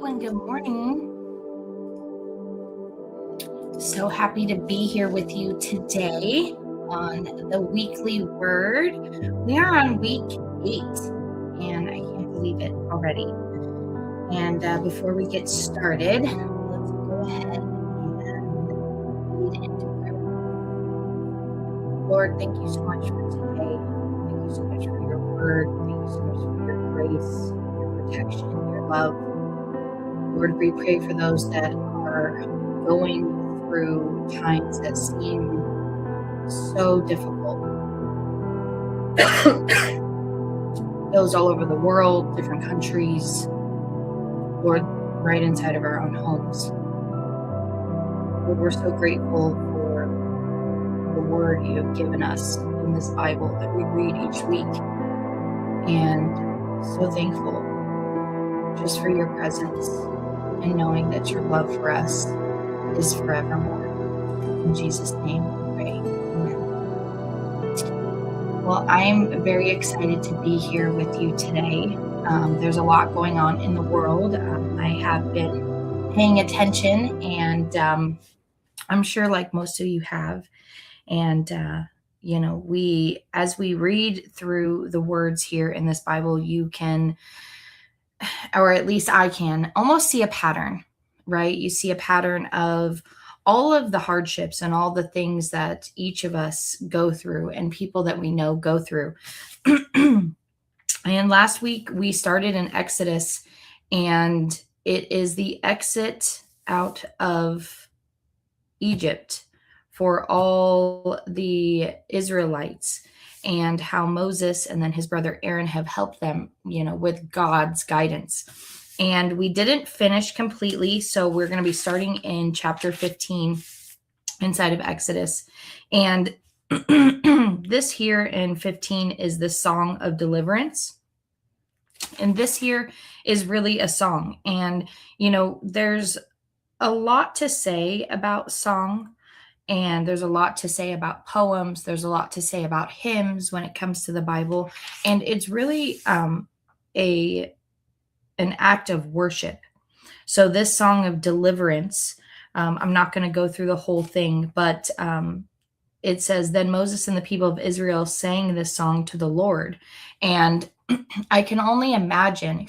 and good morning. So happy to be here with you today on the weekly word. We are on week 8, and I can't believe it already. And before we get started, let's go ahead and lead into prayer. Lord, thank you so much for today. Thank you so much for your word. Thank you so much for your grace, your protection, your love. Lord, we pray for those that are going through times that seem so difficult. Those all over the world, different countries, Lord, right inside of our own homes. Lord, we're so grateful for the word you have given us in this Bible that we read each week, and so thankful just for your presence and knowing that your love for us is forevermore. In Jesus' name we pray. Amen. Well, I'm very excited to be here with you today. There's a lot going on in the world. I have been paying attention, and I'm sure like most of you have. And, as we read through the words here in this Bible, you can, or at least I can, almost see a pattern, right? You see a pattern of all of the hardships and all the things that each of us go through and people that we know go through. And last week we started in Exodus, and it is the exit out of Egypt for all the Israelites, and how Moses and then his brother Aaron have helped them, with God's guidance. And we didn't finish completely, so we're going to be starting in chapter 15 inside of Exodus. And this here in 15 is the song of deliverance. And this here is really a song. And, there's a lot to say about song, and there's a lot to say about poems. There's a lot to say about hymns when it comes to the Bible. And it's really an act of worship. So this song of deliverance, I'm not going to go through the whole thing, but it says, then Moses and the people of Israel sang this song to the Lord. And I can only imagine,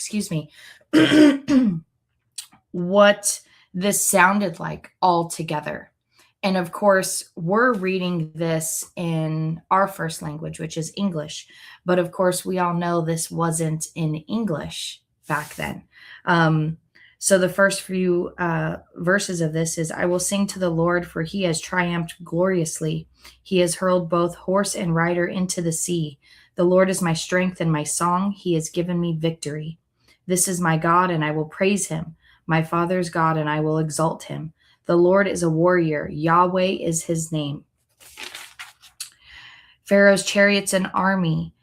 what this sounded like all together. And of course, we're reading this in our first language, which is English. But of course, we all know this wasn't in English back then. So the first few verses of this is, I will sing to the Lord, for he has triumphed gloriously. He has hurled both horse and rider into the sea. The Lord is my strength and my song. He has given me victory. This is my God, and I will praise him. My father's God, and I will exalt him. The Lord is a warrior. Yahweh is his name. Pharaoh's chariots and army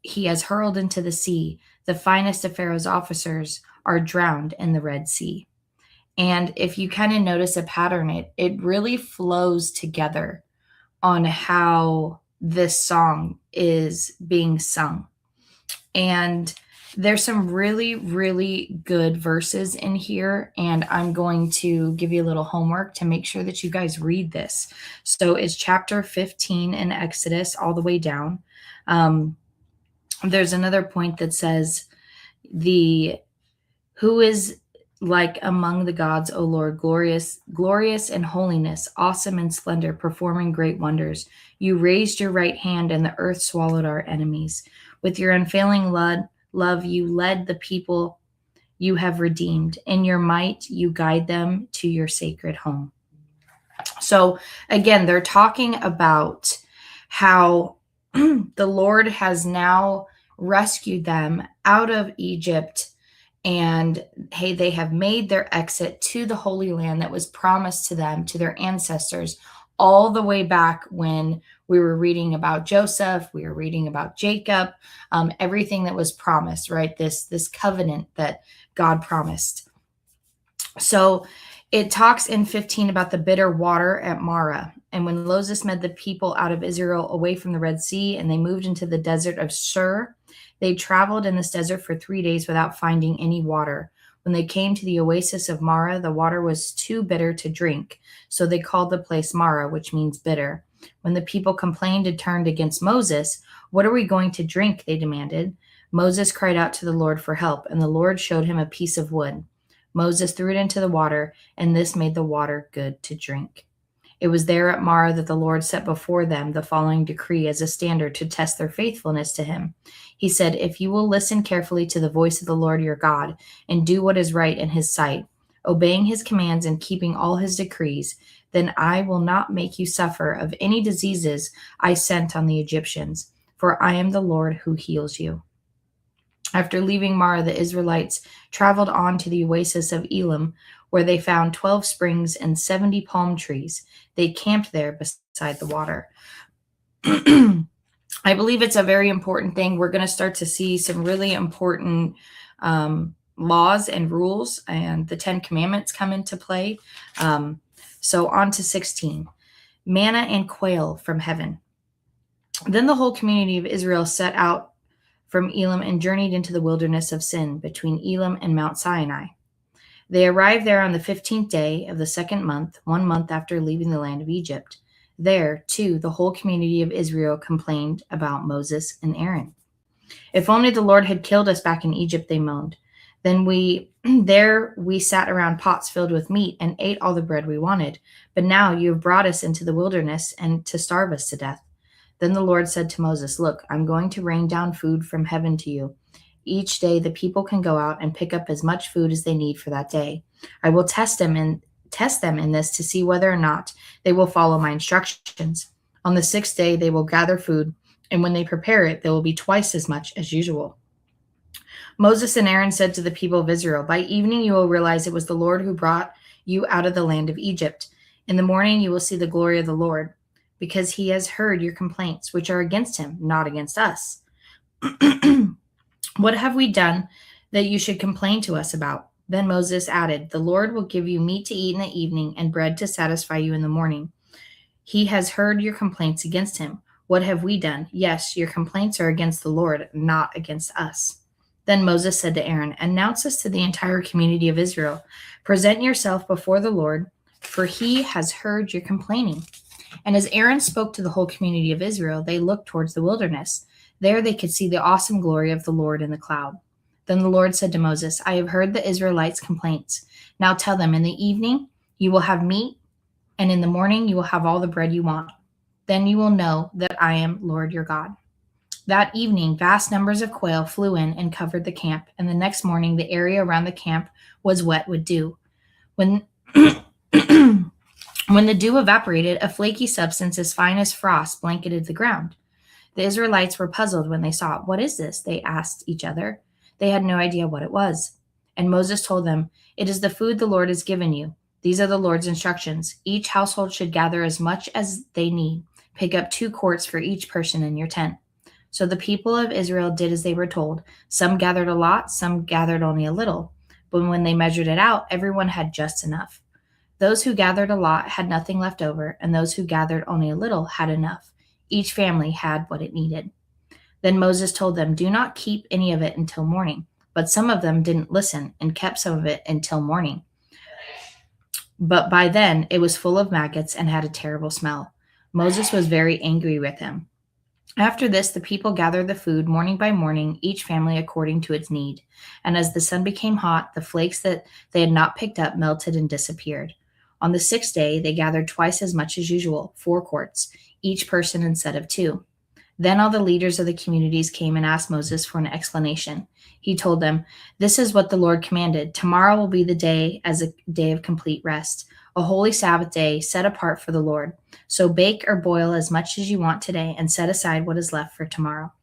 he has hurled into the sea. The finest of Pharaoh's officers are drowned in the Red Sea. And if you kind of notice a pattern, it really flows together on how this song is being sung. And there's some really, really good verses in here, and I'm going to give you a little homework to make sure that you guys read this. So it's chapter 15 in Exodus all the way down. There's another point that says, who is like among the gods, O Lord, glorious in holiness, awesome in splendor, performing great wonders. You raised your right hand, and the earth swallowed our enemies. With your unfailing love, you led the people you have redeemed. In your might, you guide them to your sacred home. So again, they're talking about how the Lord has now rescued them out of Egypt, and hey, they have made their exit to the Holy Land that was promised to them, to their ancestors, all the way back when we were reading about Joseph, we were reading about Jacob, everything that was promised, right? This covenant that God promised. So it talks in 15 about the bitter water at Marah. And when Moses led the people out of Israel away from the Red Sea, and they moved into the desert of Shur, they traveled in this desert for 3 days without finding any water. When they came to the oasis of Mara, the water was too bitter to drink, so they called the place Mara, which means bitter. When the people complained and turned against Moses, "What are we going to drink?" they demanded. Moses cried out to the Lord for help, and the Lord showed him a piece of wood. Moses threw it into the water, and this made the water good to drink. It was there at Marah that the Lord set before them the following decree as a standard to test their faithfulness to him. He said, "If you will listen carefully to the voice of the Lord your God and do what is right in his sight, obeying his commands and keeping all his decrees, then I will not make you suffer of any diseases I sent on the Egyptians, for I am the Lord who heals you." After leaving Marah, the Israelites traveled on to the oasis of Elim, where they found 12 springs and 70 palm trees. They camped there beside the water. I believe it's a very important thing. We're going to start to see some really important laws and rules, and the 10 Commandments come into play. So on to 16. Manna and quail from heaven. Then the whole community of Israel set out from Elim and journeyed into the wilderness of Sin between Elim and Mount Sinai. They arrived there on the 15th day of the second month, 1 month after leaving the land of Egypt. There, too, the whole community of Israel complained about Moses and Aaron. "If only the Lord had killed us back in Egypt," they moaned. "Then we sat around pots filled with meat and ate all the bread we wanted. But now you have brought us into the wilderness and to starve us to death." Then the Lord said to Moses, "Look, I'm going to rain down food from heaven to you. Each day the people can go out and pick up as much food as they need for that day. I will test them in this to see whether or not they will follow my instructions. On the 6th day they will gather food, and when they prepare it, there will be twice as much as usual." Moses and Aaron said to the people of Israel, "By evening you will realize it was the Lord who brought you out of the land of Egypt. In the morning you will see the glory of the Lord, because he has heard your complaints, which are against him, not against us. What have we done that you should complain to us about?" Then Moses added, "The Lord will give you meat to eat in the evening and bread to satisfy you in the morning. He has heard your complaints against him. What have we done? Yes, your complaints are against the Lord, not against us." Then Moses said to Aaron, "Announce this to the entire community of Israel. Present yourself before the Lord, for he has heard your complaining." And as Aaron spoke to the whole community of Israel, they looked towards the wilderness. There they could see the awesome glory of the Lord in the cloud. Then the Lord said to Moses, "I have heard the Israelites' complaints. Now tell them, in the evening you will have meat, and in the morning you will have all the bread you want. Then you will know that I am Lord your God." That evening, vast numbers of quail flew in and covered the camp, and the next morning the area around the camp was wet with dew. When When the dew evaporated, a flaky substance as fine as frost blanketed the ground. The Israelites were puzzled when they saw it. "What is this?" they asked each other. They had no idea what it was. And Moses told them, "It is the food the Lord has given you. These are the Lord's instructions. Each household should gather as much as they need. Pick up 2 quarts for each person in your tent." So the people of Israel did as they were told. Some gathered a lot, some gathered only a little. But when they measured it out, everyone had just enough. Those who gathered a lot had nothing left over, and those who gathered only a little had enough. Each family had what it needed. Then Moses told them, "Do not keep any of it until morning." But some of them didn't listen and kept some of it until morning. But by then it was full of maggots and had a terrible smell. Moses was very angry with them. After this, the people gathered the food morning by morning, each family according to its need. And as the sun became hot, the flakes that they had not picked up melted and disappeared. On the 6th day, they gathered twice as much as usual, 4 quarts, each person instead of 2. Then all the leaders of the communities came and asked Moses for an explanation. He told them, "This is what the Lord commanded. Tomorrow will be the day as a day of complete rest, a holy Sabbath day set apart for the Lord. So bake or boil as much as you want today and set aside what is left for tomorrow."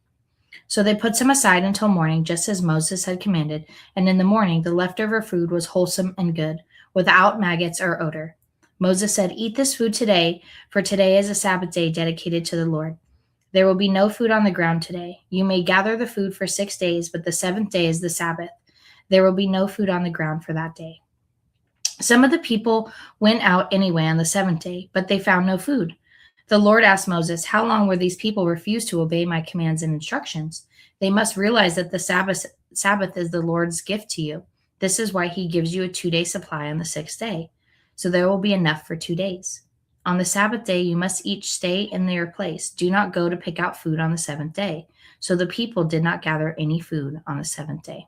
So they put some aside until morning, just as Moses had commanded, and in the morning the leftover food was wholesome and good, without maggots or odor. Moses said, "Eat this food today, for today is a Sabbath day dedicated to the Lord. There will be no food on the ground today. You may gather the food for 6 days, but the 7th day is the Sabbath. There will be no food on the ground for that day." Some of the people went out anyway on the 7th day, but they found no food. The Lord asked Moses, "How long will these people refuse to obey my commands and instructions? They must realize that the Sabbath is the Lord's gift to you. This is why he gives you a 2-day supply on the 6th day, so there will be enough for 2 days. On the Sabbath day, you must each stay in their place. Do not go to pick out food on the 7th day. So the people did not gather any food on the 7th day.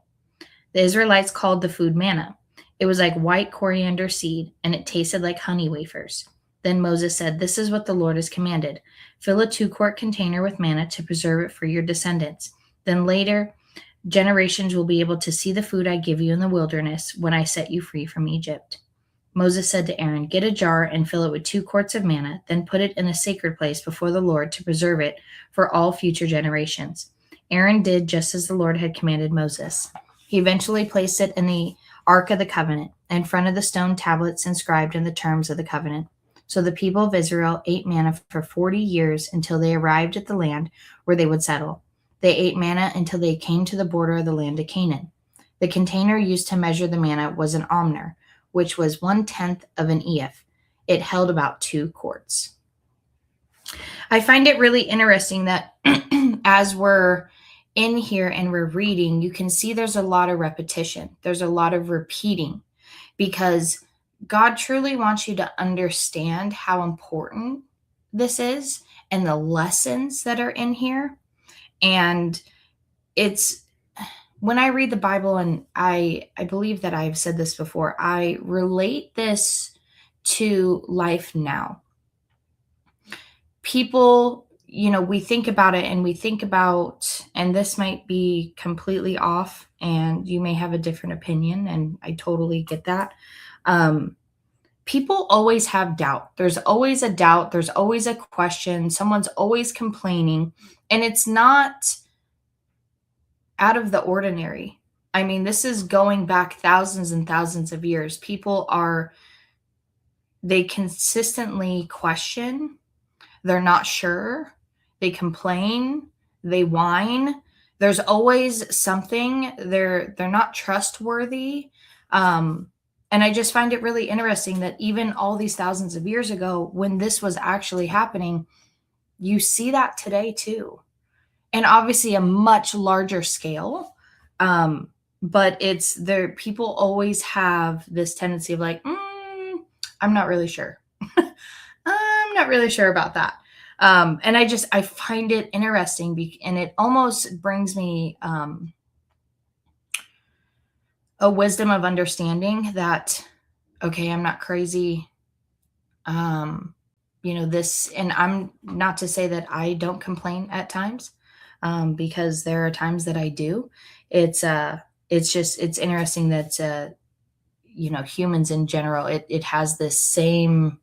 The Israelites called the food manna. It was like white coriander seed, and it tasted like honey wafers. Then Moses said, "This is what the Lord has commanded. Fill a 2-quart container with manna to preserve it for your descendants. Then later generations will be able to see the food I give you in the wilderness when I set you free from Egypt." Moses said to Aaron, "Get a jar and fill it with 2 quarts of manna, then put it in a sacred place before the Lord to preserve it for all future generations." Aaron did just as the Lord had commanded Moses. He eventually placed it in the Ark of the Covenant, in front of the stone tablets inscribed in the terms of the covenant. So the people of Israel ate manna for 40 years until they arrived at the land where they would settle. They ate manna until they came to the border of the land of Canaan. The container used to measure the manna was an omer, which was 1/10 of an ephah. It held about 2 quarts. I find it really interesting that as we're in here and we're reading, you can see there's a lot of repetition. There's a lot of repeating, because God truly wants you to understand how important this is and the lessons that are in here. And it's when I read the Bible, and I believe that I've said this before, I relate this to life now. People, we think about it and we think about, and this might be completely off and you may have a different opinion, and I totally get that. People always have doubt. There's always a doubt. There's always a question. Someone's always complaining, and it's not out of the ordinary. I mean, this is going back thousands and thousands of years. They consistently question. They're not sure. They complain. They whine. There's always something. They're not trustworthy. And I just find it really interesting that even all these thousands of years ago, when this was actually happening, you see that today too. And obviously a much larger scale. But it's there. People always have this tendency of like, I'm not really sure. I'm not really sure about that. And I find it interesting, and it almost brings me a wisdom of understanding that, okay, I'm not crazy. This, and I'm not to say that I don't complain at times, because there are times that I do. It's interesting that, humans in general, it has this same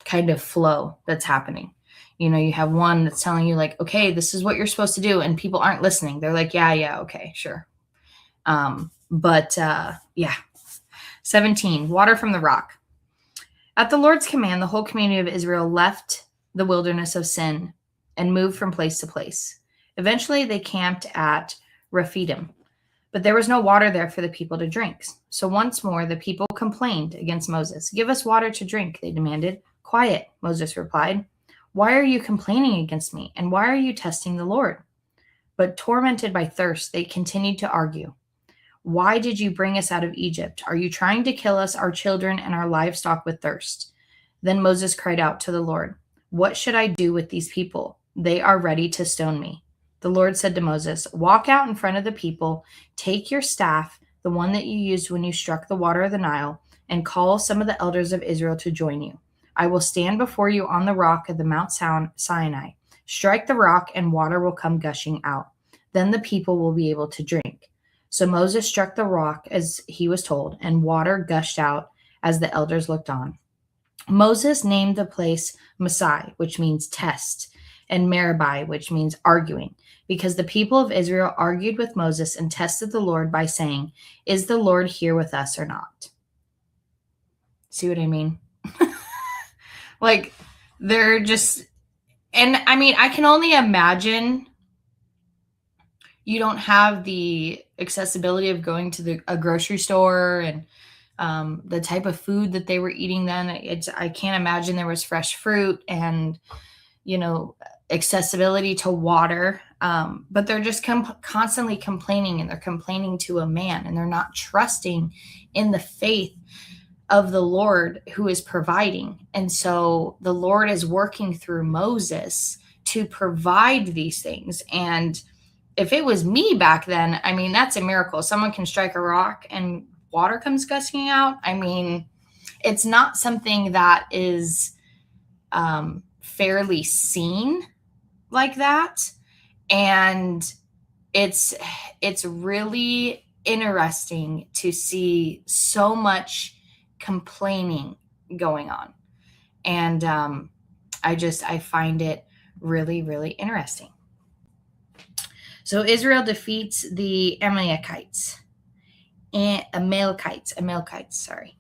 kind of flow that's happening. You have one that's telling you like, okay, this is what you're supposed to do. And people aren't listening. They're like, yeah, okay, sure. 17, water from the rock. At the Lord's command, the whole community of Israel left the wilderness of Sin and moved from place to place. Eventually, they camped at Rephidim, but there was no water there for the people to drink. So once more, the people complained against Moses. "Give us water to drink," they demanded. "Quiet," Moses replied. "Why are you complaining against me? And why are you testing the Lord?" But tormented by thirst, they continued to argue. "Why did you bring us out of Egypt? Are you trying to kill us, our children, and our livestock with thirst?" Then Moses cried out to the Lord, "What should I do with these people? They are ready to stone me." The Lord said to Moses, "Walk out in front of the people, take your staff, the one that you used when you struck the water of the Nile, and call some of the elders of Israel to join you. I will stand before you on the rock of the Mount Sinai. Strike the rock, and water will come gushing out. Then the people will be able to drink." So Moses struck the rock as he was told, and water gushed out as the elders looked on. Moses named the place Masai, which means test, and Meribah, which means arguing, because the people of Israel argued with Moses and tested the Lord by saying, "Is the Lord here with us or not?" See what I mean? Like, they're just, and I mean, I can only imagine you don't have the accessibility of going to a grocery store and the type of food that they were eating then. I can't imagine there was fresh fruit and, accessibility to water. But they're just constantly complaining, and they're complaining to a man, and they're not trusting in the faith of the Lord who is providing. And so the Lord is working through Moses to provide these things. And if it was me back then, I mean, that's a miracle. Someone can strike a rock and water comes gushing out. I mean, it's not something that is fairly seen like that. And it's really interesting to see so much complaining going on. And I find it really, really interesting. So Israel defeats the Amalekites, sorry.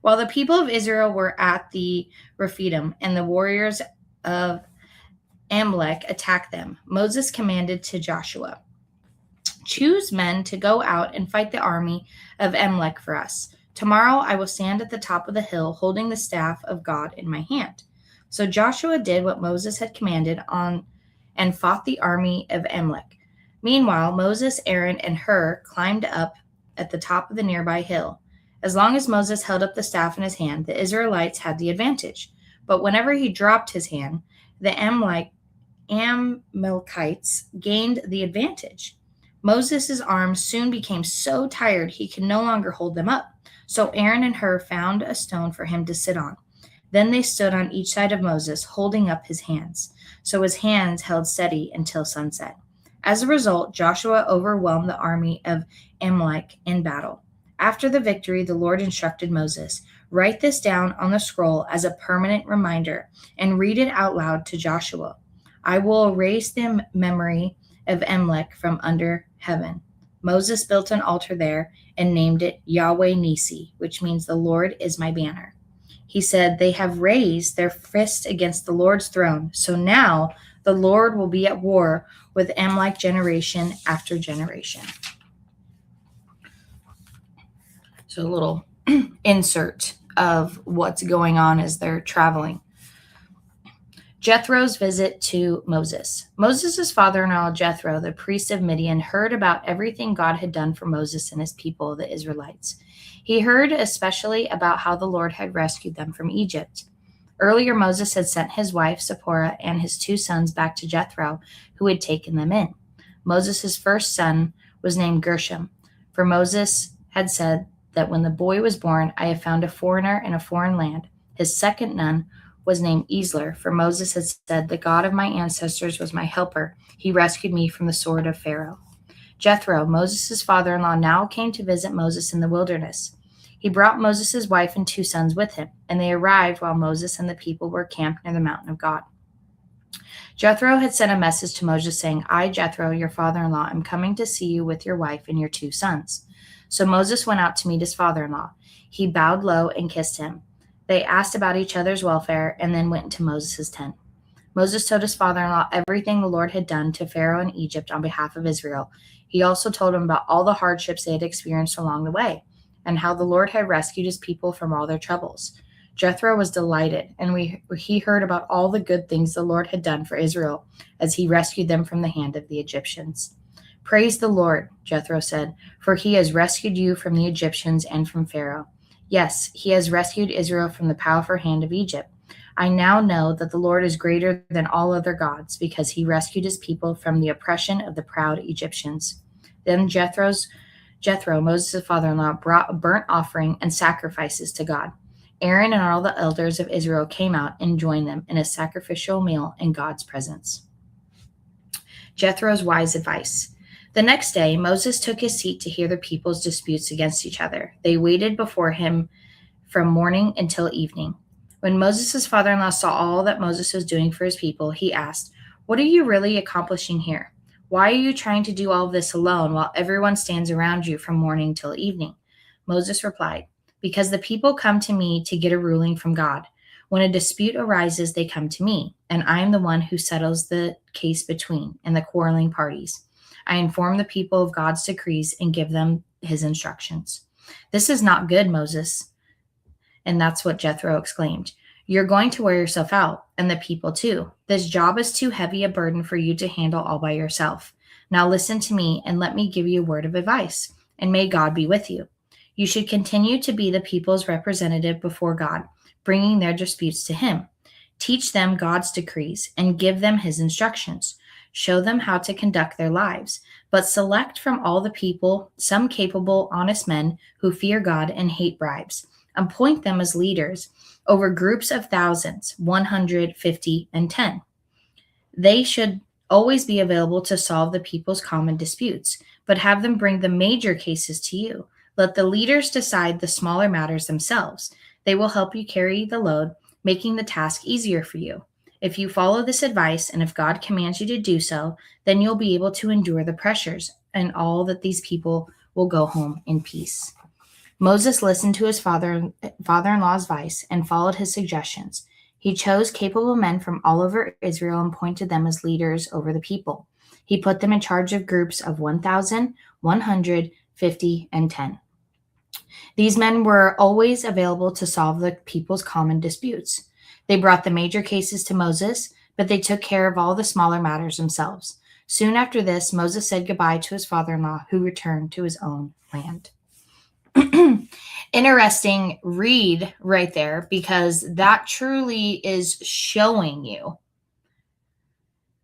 While the people of Israel were at the Rephidim and the warriors of Amalek attacked them, Moses commanded to Joshua, "Choose men to go out and fight the army of Amalek for us. Tomorrow I will stand at the top of the hill holding the staff of God in my hand." So Joshua did what Moses had commanded and fought the army of Amalek. Meanwhile, Moses, Aaron, and Hur climbed up at the top of the nearby hill. As long as Moses held up the staff in his hand, the Israelites had the advantage. But whenever he dropped his hand, the Amalekites gained the advantage. Moses' arms soon became so tired he could no longer hold them up. So Aaron and Hur found a stone for him to sit on. Then they stood on each side of Moses, holding up his hands. So his hands held steady until sunset. As a result, Joshua overwhelmed the army of Amalek in battle. After the victory, the Lord instructed Moses, "Write this down on the scroll as a permanent reminder and read it out loud to Joshua. I will erase the memory of Amalek from under heaven." Moses built an altar there and named it Yahweh Nisi, which means the Lord is my banner. He said, "They have raised their fist against the Lord's throne, so now the Lord will be at war with Amalek generation after generation." So a little insert of what's going on as they're traveling. Jethro's visit to Moses. Moses' father-in-law, Jethro, the priest of Midian, heard about everything God had done for Moses and his people, the Israelites. He heard especially about how the Lord had rescued them from Egypt. Earlier, Moses had sent his wife, Zipporah, and his 2 sons back to Jethro, who had taken them in. Moses' first son was named Gershom, for Moses had said that when the boy was born, "I have found a foreigner in a foreign land." His second son was named Esler, for Moses had said, "The God of my ancestors was my helper. He rescued me from the sword of Pharaoh." Jethro, Moses' father-in-law, now came to visit Moses in the wilderness. He brought Moses' wife and 2 sons with him, and they arrived while Moses and the people were camped near the mountain of God. Jethro had sent a message to Moses saying, "I, Jethro, your father-in-law, am coming to see you with your wife and your 2 sons." So Moses went out to meet his father-in-law. He bowed low and kissed him. They asked about each other's welfare and then went into Moses' tent. Moses told his father-in-law everything the Lord had done to Pharaoh in Egypt on behalf of Israel. He also told him about all the hardships they had experienced along the way and how the Lord had rescued his people from all their troubles. Jethro was delighted, and he heard about all the good things the Lord had done for Israel as he rescued them from the hand of the Egyptians. "Praise the Lord," Jethro said, "for he has rescued you from the Egyptians and from Pharaoh. Yes, he has rescued Israel from the powerful hand of Egypt. I now know that the Lord is greater than all other gods because he rescued his people from the oppression of the proud Egyptians." Then Jethro, Moses' father-in-law, brought a burnt offering and sacrifices to God. Aaron and all the elders of Israel came out and joined them in a sacrificial meal in God's presence. Jethro's wise advice. The next day, Moses took his seat to hear the people's disputes against each other. They waited before him from morning until evening. When Moses' father-in-law saw all that Moses was doing for his people, he asked, "What are you really accomplishing here? Why are you trying to do all of this alone while everyone stands around you from morning till evening?" Moses replied, "Because the people come to me to get a ruling from God. When a dispute arises, they come to me, and I am the one who settles the case between and the quarreling parties. I inform the people of God's decrees and give them his instructions." "This is not good, Moses." And that's what Jethro exclaimed. You're going to wear yourself out, and the people too. This job is too heavy a burden for you to handle all by yourself. Now listen to me, and let me give you a word of advice, and may God be with you. You should continue to be the people's representative before God, bringing their disputes to Him. Teach them God's decrees and give them His instructions. Show them how to conduct their lives, but select from all the people some capable, honest men who fear God and hate bribes. Appoint them as leaders over groups of thousands, 150, and 10. They should always be available to solve the people's common disputes, but have them bring the major cases to you. Let the leaders decide the smaller matters themselves. They will help you carry the load, making the task easier for you. If you follow this advice, and if God commands you to do so, then you'll be able to endure the pressures, and all that these people will go home in peace. Moses listened to his father-in-law's advice and followed his suggestions. He chose capable men from all over Israel and appointed them as leaders over the people. He put them in charge of groups of 1,000, 150, and 10. These men were always available to solve the people's common disputes. They brought the major cases to Moses, but they took care of all the smaller matters themselves. Soon after this, Moses said goodbye to his father-in-law, who returned to his own land. Interesting read right there, because that truly is showing you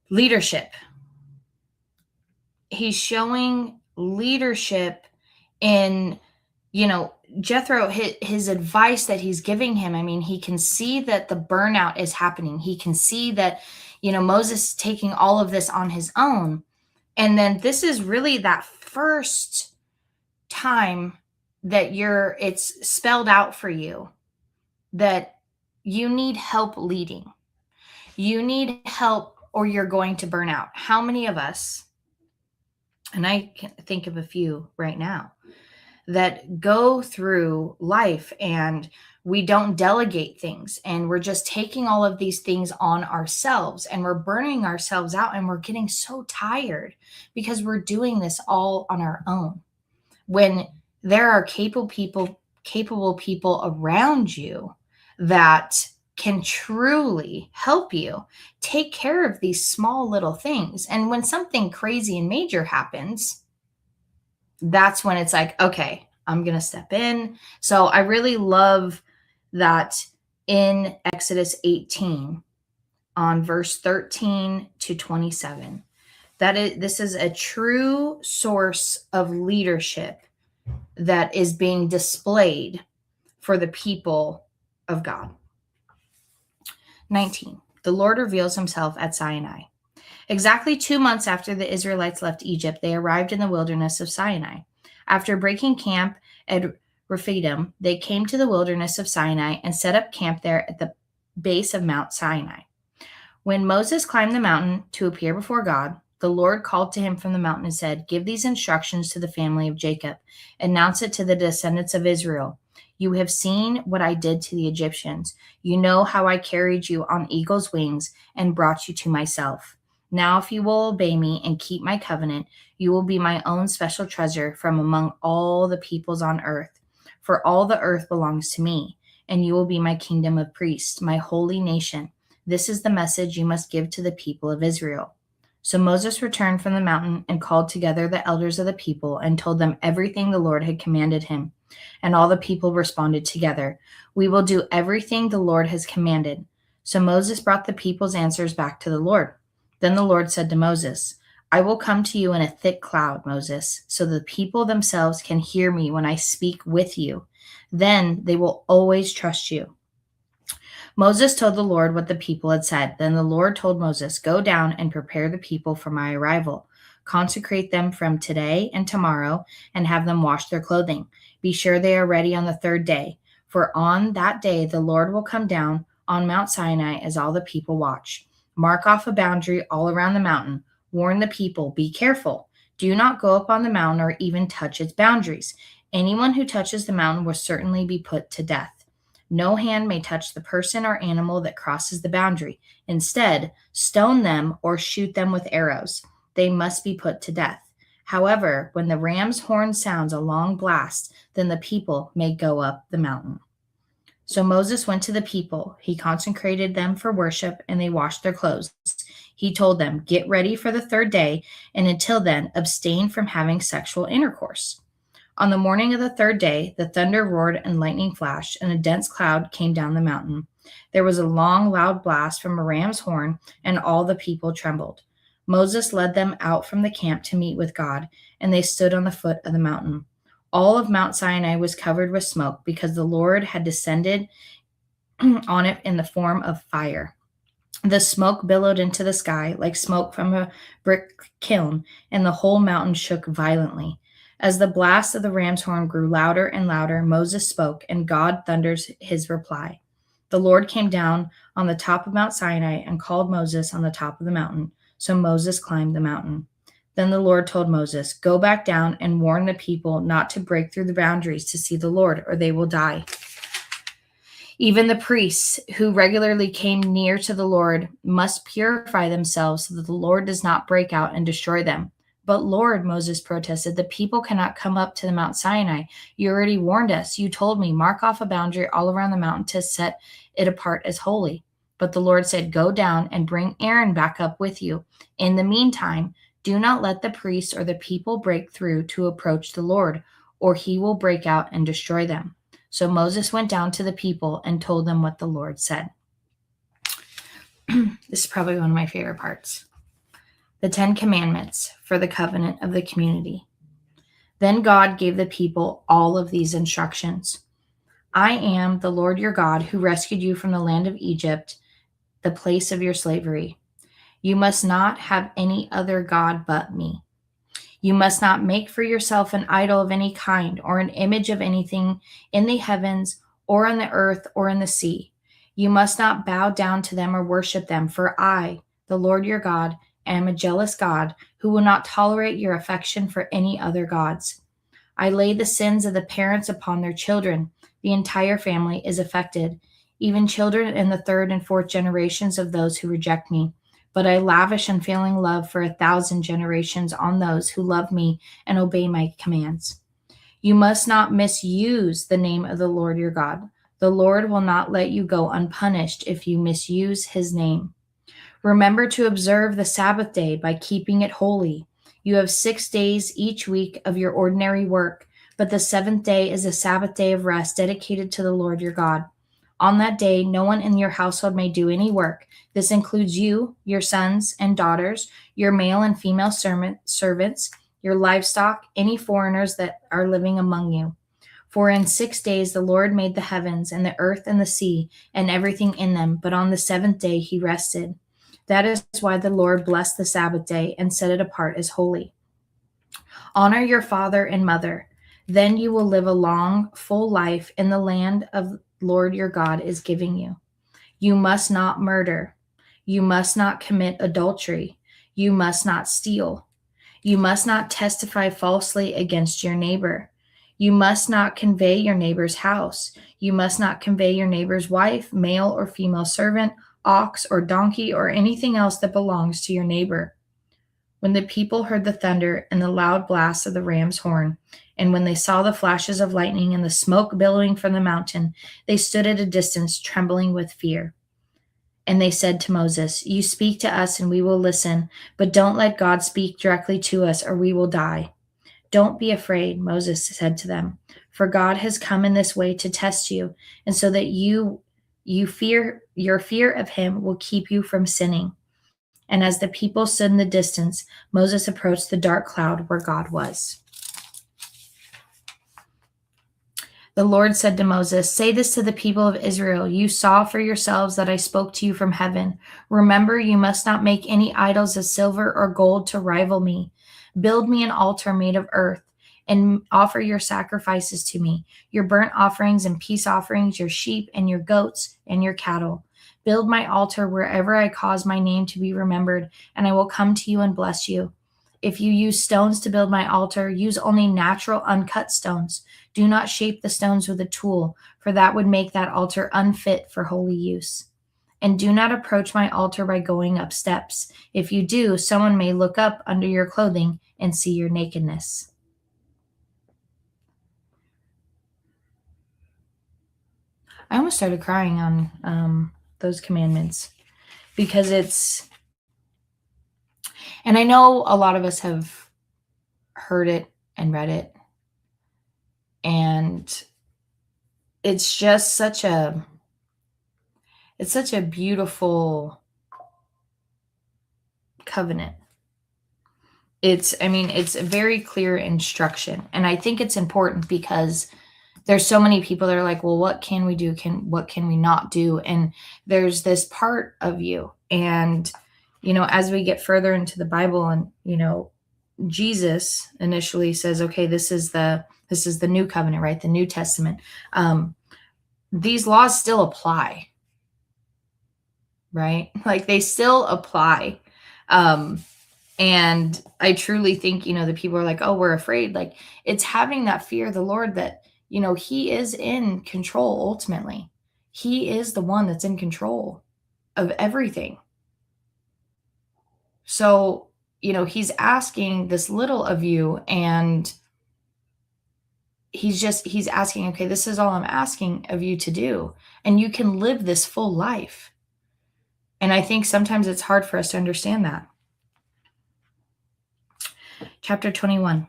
leadership. He's showing leadership in, Jethro, his advice that he's giving him. I mean, he can see that the burnout is happening. He can see that, Moses taking all of this on his own. And then this is really that first time that it's spelled out for you that you need help leading. You need help or you're going to burn out. How many of us, and I can think of a few right now, that go through life and we don't delegate things, and we're just taking all of these things on ourselves, and we're burning ourselves out, and we're getting so tired because we're doing this all on our own. When there are capable people around you that can truly help you take care of these small little things. And when something crazy and major happens, that's when it's like, okay, I'm going to step in. So I really love that in Exodus 18 on verse 13 to 27, this is a true source of leadership that is being displayed for the people of God. 19. The Lord reveals himself at Sinai. Exactly 2 months after the Israelites left Egypt, they arrived in the wilderness of Sinai. After breaking camp at Rephidim, they came to the wilderness of Sinai and set up camp there at the base of Mount Sinai. When Moses climbed the mountain to appear before God, the Lord called to him from the mountain and said, "Give these instructions to the family of Jacob. Announce it to the descendants of Israel. You have seen what I did to the Egyptians. You know how I carried you on eagle's wings and brought you to myself. Now, if you will obey me and keep my covenant, you will be my own special treasure from among all the peoples on earth. For all the earth belongs to me, and you will be my kingdom of priests, my holy nation. This is the message you must give to the people of Israel." So Moses returned from the mountain and called together the elders of the people and told them everything the Lord had commanded him. And all the people responded together, "We will do everything the Lord has commanded." So Moses brought the people's answers back to the Lord. Then the Lord said to Moses, "I will come to you in a thick cloud, Moses, so the people themselves can hear me when I speak with you. Then they will always trust you." Moses told the Lord what the people had said. Then the Lord told Moses, "Go down and prepare the people for my arrival. Consecrate them from today and tomorrow and have them wash their clothing. Be sure they are ready on the third day. For on that day the Lord will come down on Mount Sinai as all the people watch. Mark off a boundary all around the mountain. Warn the people, be careful. Do not go up on the mountain or even touch its boundaries. Anyone who touches the mountain will certainly be put to death. No hand may touch the person or animal that crosses the boundary. Instead, stone them or shoot them with arrows. They must be put to death. However, when the ram's horn sounds a long blast, then the people may go up the mountain." So Moses went to the people. He consecrated them for worship, and they washed their clothes. He told them, "Get ready for the third day, and until then, abstain from having sexual intercourse." On the morning of the third day, the thunder roared and lightning flashed, and a dense cloud came down the mountain. There was a long, loud blast from a ram's horn, and all the people trembled. Moses led them out from the camp to meet with God, and they stood on the foot of the mountain. All of Mount Sinai was covered with smoke because the Lord had descended on it in the form of fire. The smoke billowed into the sky like smoke from a brick kiln, and the whole mountain shook violently. As the blast of the ram's horn grew louder and louder, Moses spoke, and God thunders his reply. The Lord came down on the top of Mount Sinai and called Moses on the top of the mountain. So Moses climbed the mountain. Then the Lord told Moses, "Go back down and warn the people not to break through the boundaries to see the Lord, or they will die." Even the priests who regularly came near to the Lord must purify themselves so that the Lord does not break out and destroy them. "But Lord," Moses protested, "the people cannot come up to the Mount Sinai. You already warned us. You told me, mark off a boundary all around the mountain to set it apart as holy." But the Lord said, "Go down and bring Aaron back up with you. In the meantime, do not let the priests or the people break through to approach the Lord, or he will break out and destroy them." So Moses went down to the people and told them what the Lord said. This is probably one of my favorite parts. The 10 Commandments for the covenant of the community. Then God gave the people all of these instructions. "I am the Lord your God who rescued you from the land of Egypt, the place of your slavery. You must not have any other God but me. You must not make for yourself an idol of any kind or an image of anything in the heavens or on the earth or in the sea. You must not bow down to them or worship them, for I, the Lord your God, am a jealous God who will not tolerate your affection for any other gods. I lay the sins of the parents upon their children. The entire family is affected, even children in the third and fourth generations of those who reject me. But I lavish unfailing love for 1,000 generations on those who love me and obey my commands. You must not misuse the name of the Lord your God. The Lord will not let you go unpunished if you misuse his name. Remember to observe the Sabbath day by keeping it holy. You have 6 days each week of your ordinary work, but the seventh day is a Sabbath day of rest dedicated to the Lord your God. On that day, no one in your household may do any work. This includes you, your sons and daughters, your male and female servants, your livestock, any foreigners that are living among you. For in 6 days the Lord made the heavens and the earth and the sea and everything in them, but on the seventh day he rested. That is why the Lord blessed the Sabbath day and set it apart as holy. Honor your father and mother. Then you will live a long, full life in the land of Lord your God is giving you. You must not murder. You must not commit adultery. You must not steal. You must not testify falsely against your neighbor. You must not convey your neighbor's house. You must not convey your neighbor's wife, male or female servant, ox or donkey, or anything else that belongs to your neighbor. When the people heard the thunder and the loud blast of the ram's horn, and when they saw the flashes of lightning and the smoke billowing from the mountain, they stood at a distance, trembling with fear. And they said to Moses, "You speak to us and we will listen, but don't let God speak directly to us or we will die." "Don't be afraid," Moses said to them, "for God has come in this way to test you, and so that your fear of him will keep you from sinning." And as the people stood in the distance, Moses approached the dark cloud where God was. The Lord said to Moses, "Say this to the people of Israel. You saw for yourselves that I spoke to you from heaven. Remember, you must not make any idols of silver or gold to rival me. Build me an altar made of earth and offer your sacrifices to me, your burnt offerings and peace offerings, your sheep and your goats and your cattle. Build my altar wherever I cause my name to be remembered, and I will come to you and bless you. If you use stones to build my altar, use only natural uncut stones. Do not shape the stones with a tool, for that would make that altar unfit for holy use. And do not approach my altar by going up steps. If you do, someone may look up under your clothing and see your nakedness." I almost started crying on those commandments because and I know a lot of us have heard it and read it, and it's just it's such a beautiful covenant. It's a very clear instruction, and I think it's important because there's so many people that are like, well, what can we do? What can we not do? And there's this part of you. And, as we get further into the Bible and, Jesus initially says, okay, this is the new covenant, right? The New Testament. These laws still apply, right? Like they still apply. And I truly think, the people are like, oh, we're afraid. Like it's having that fear of the Lord that, he is in control ultimately. He is the one that's in control of everything. So, he's asking this little of you, and he's asking, okay, this is all I'm asking of you to do. And you can live this full life. And I think sometimes it's hard for us to understand that. Chapter 21.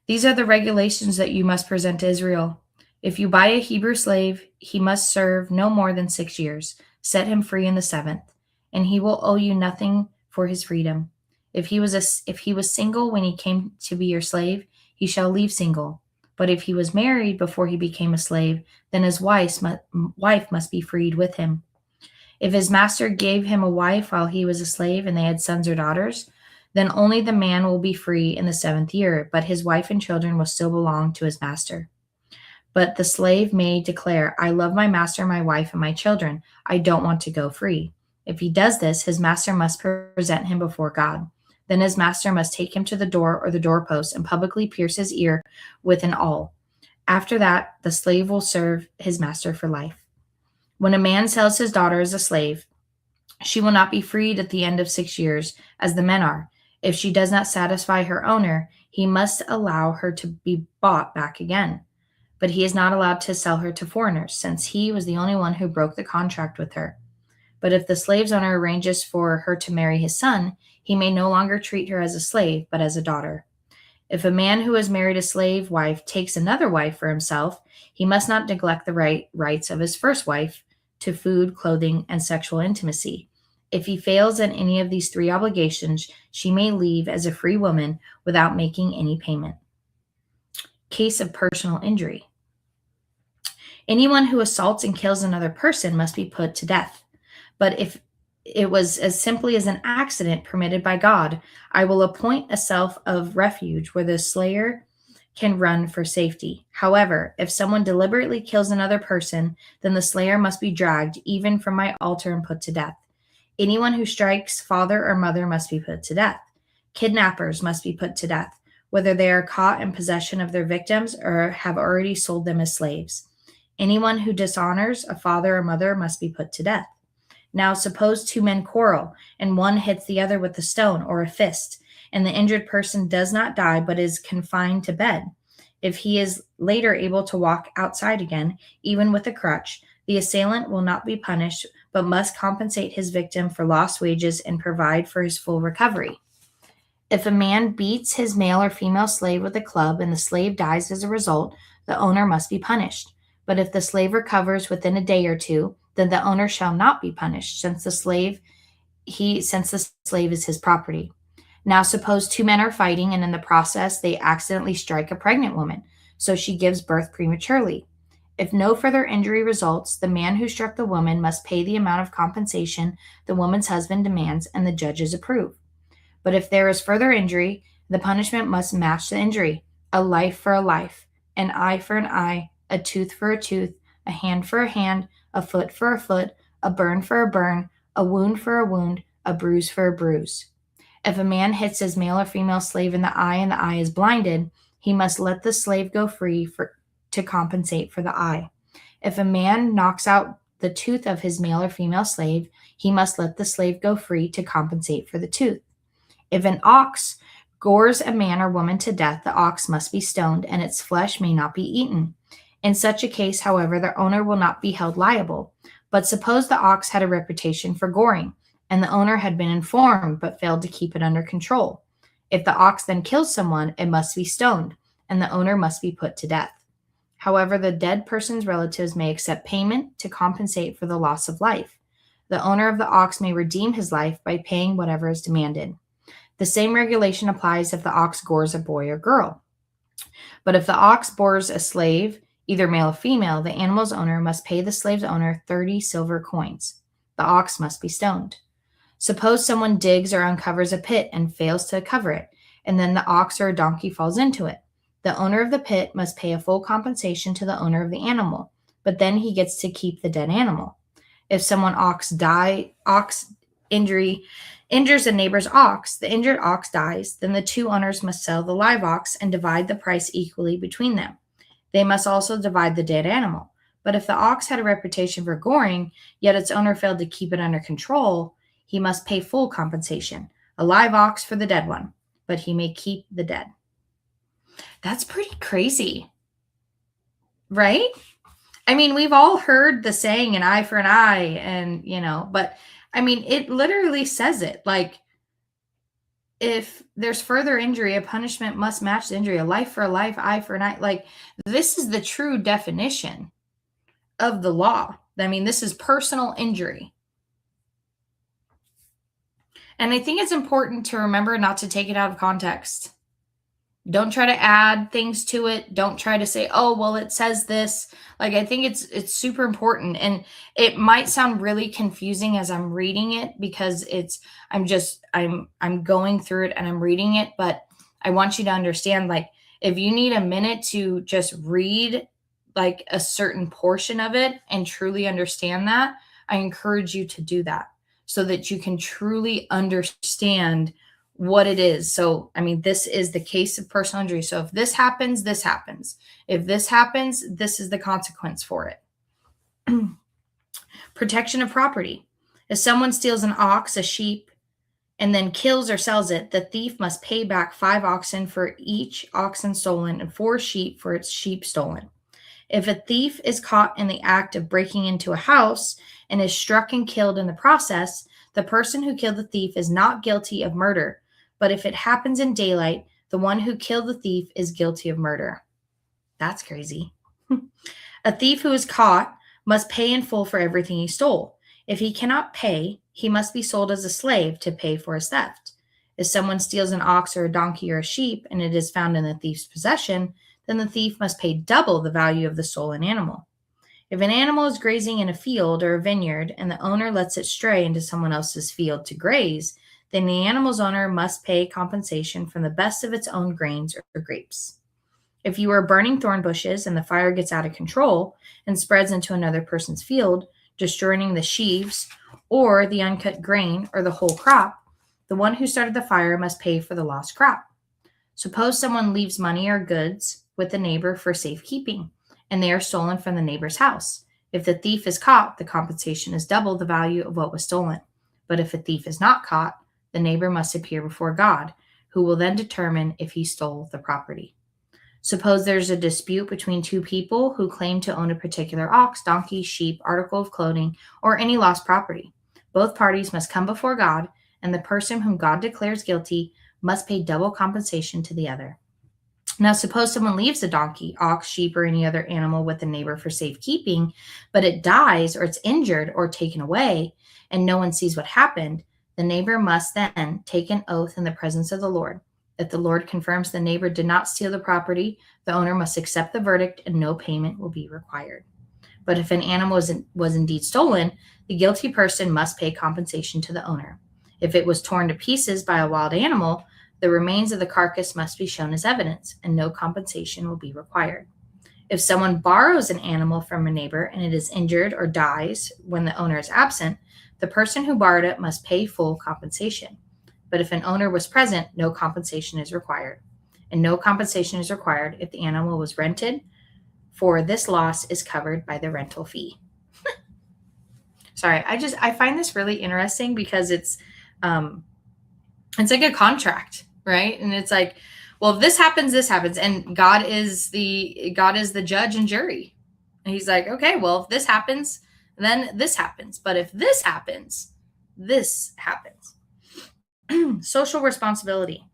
These are the regulations that you must present to Israel. If you buy a Hebrew slave, he must serve no more than 6 years. Set him free in the seventh, and he will owe you nothing for his freedom. If he was single when he came to be your slave, he shall leave single. But if he was married before he became a slave, then his wife must be freed with him. If his master gave him a wife while he was a slave and they had sons or daughters, then only the man will be free in the 7th year, but his wife and children will still belong to his master. But the slave may declare, I love my master, my wife, and my children. I don't want to go free. If he does this, his master must present him before God. Then his master must take him to the door or the doorpost and publicly pierce his ear with an awl. After that, the slave will serve his master for life. When a man sells his daughter as a slave, she will not be freed at the end of 6 years, as the men are. If she does not satisfy her owner, he must allow her to be bought back again. But he is not allowed to sell her to foreigners, since he was the only one who broke the contract with her. But if the slave's owner arranges for her to marry his son, he may no longer treat her as a slave, but as a daughter. If a man who has married a slave wife takes another wife for himself, he must not neglect the rights of his first wife to food, clothing, and sexual intimacy. If he fails in any of these 3 obligations, she may leave as a free woman without making any payment. Case of personal injury. Anyone who assaults and kills another person must be put to death. But if it was as simply as an accident permitted by God, I will appoint a self of refuge where the slayer can run for safety. However, if someone deliberately kills another person, then the slayer must be dragged even from my altar and put to death. Anyone who strikes father or mother must be put to death. Kidnappers must be put to death, whether they are caught in possession of their victims or have already sold them as slaves. Anyone who dishonors a father or mother must be put to death. Now suppose 2 men quarrel, and one hits the other with a stone or a fist, and the injured person does not die but is confined to bed. If he is later able to walk outside again, even with a crutch, the assailant will not be punished but must compensate his victim for lost wages and provide for his full recovery. If a man beats his male or female slave with a club and the slave dies as a result, the owner must be punished. But if the slave recovers within a day or 2, then the owner shall not be punished, since the slave is his property. Now suppose 2 men are fighting, and in the process they accidentally strike a pregnant woman, so she gives birth prematurely. If no further injury results, the man who struck the woman must pay the amount of compensation the woman's husband demands and the judges approve. But if there is further injury, the punishment must match the injury: a life for a life, an eye for an eye, a tooth for a tooth, a hand for a hand, a foot for a foot, a burn for a burn, a wound for a wound, a bruise for a bruise. If a man hits his male or female slave in the eye and the eye is blinded, he must let the slave go free to compensate for the eye. If a man knocks out the tooth of his male or female slave, he must let the slave go free to compensate for the tooth. If an ox gores a man or woman to death, the ox must be stoned, and its flesh may not be eaten. In such a case, however, the owner will not be held liable. But suppose the ox had a reputation for goring, and the owner had been informed but failed to keep it under control. If the ox then kills someone, it must be stoned, and the owner must be put to death. However, the dead person's relatives may accept payment to compensate for the loss of life. The owner of the ox may redeem his life by paying whatever is demanded. The same regulation applies if the ox gores a boy or girl. But if the ox bores a slave, either male or female, the animal's owner must pay the slave's owner 30 silver coins. The ox must be stoned. Suppose someone digs or uncovers a pit and fails to cover it, and then the ox or a donkey falls into it. The owner of the pit must pay a full compensation to the owner of the animal, but then he gets to keep the dead animal. If someone injures a neighbor's ox, the injured ox dies, then the two owners must sell the live ox and divide the price equally between them. They must also divide the dead animal. But if the ox had a reputation for goring, yet its owner failed to keep it under control, he must pay full compensation, a live ox for the dead one, but he may keep the dead. That's pretty crazy, right? I mean, we've all heard the saying, an eye for an eye, and, but I mean, it literally says it. Like, if there's further injury, a punishment must match the injury, a life for a life, eye for an eye. Like, this is the true definition of the law. I mean, this is personal injury. And I think it's important to remember not to take it out of context. Don't try to add things to it. Don't try to say, oh, well, it says this. Like, I think it's super important. And it might sound really confusing as I'm reading it because I'm going through it and I'm reading it. But I want you to understand, like, if you need a minute to just read like a certain portion of it and truly understand that, I encourage you to do that so that you can truly understand what it is. So, I mean, this is the case of personal injury. So if this happens, this happens. If this happens, this is the consequence for it. Protection of property. If someone steals an ox, a sheep, and then kills or sells it, the thief must pay back 5 oxen for each oxen stolen and 4 sheep for its sheep stolen. If a thief is caught in the act of breaking into a house and is struck and killed in the process, the person who killed the thief is not guilty of murder. But if it happens in daylight, the one who killed the thief is guilty of murder. That's crazy. A thief who is caught must pay in full for everything he stole. If he cannot pay, he must be sold as a slave to pay for his theft. If someone steals an ox or a donkey or a sheep and it is found in the thief's possession, then the thief must pay double the value of the stolen animal. If an animal is grazing in a field or a vineyard and the owner lets it stray into someone else's field to graze, then the animal's owner must pay compensation from the best of its own grains or grapes. If you are burning thorn bushes and the fire gets out of control and spreads into another person's field, destroying the sheaves or the uncut grain or the whole crop, the one who started the fire must pay for the lost crop. Suppose someone leaves money or goods with the neighbor for safekeeping, and they are stolen from the neighbor's house. If the thief is caught, the compensation is double the value of what was stolen. But if a thief is not caught, the neighbor must appear before God, who will then determine if he stole the property. Suppose there's a dispute between 2 people who claim to own a particular ox, donkey, sheep, article of clothing, or any lost property. Both parties must come before God, and the person whom God declares guilty must pay double compensation to the other. Now, suppose someone leaves a donkey, ox, sheep, or any other animal with the neighbor for safekeeping, but it dies or it's injured or taken away, and no one sees what happened. The neighbor must then take an oath in the presence of the Lord. If the Lord confirms the neighbor did not steal the property, the owner must accept the verdict and no payment will be required. But if an animal was indeed stolen, the guilty person must pay compensation to the owner. If it was torn to pieces by a wild animal, the remains of the carcass must be shown as evidence, and no compensation will be required. If someone borrows an animal from a neighbor and it is injured or dies when the owner is absent, the person who borrowed it must pay full compensation. But if an owner was present, no compensation is required. And no compensation is required if the animal was rented, for this loss is covered by the rental fee. Sorry, I find this really interesting because it's like a contract, right? And it's like, Well, if this happens, and God is the judge and jury. And he's like, okay, well, if this happens, then this happens. But if this happens, this happens. Social responsibility.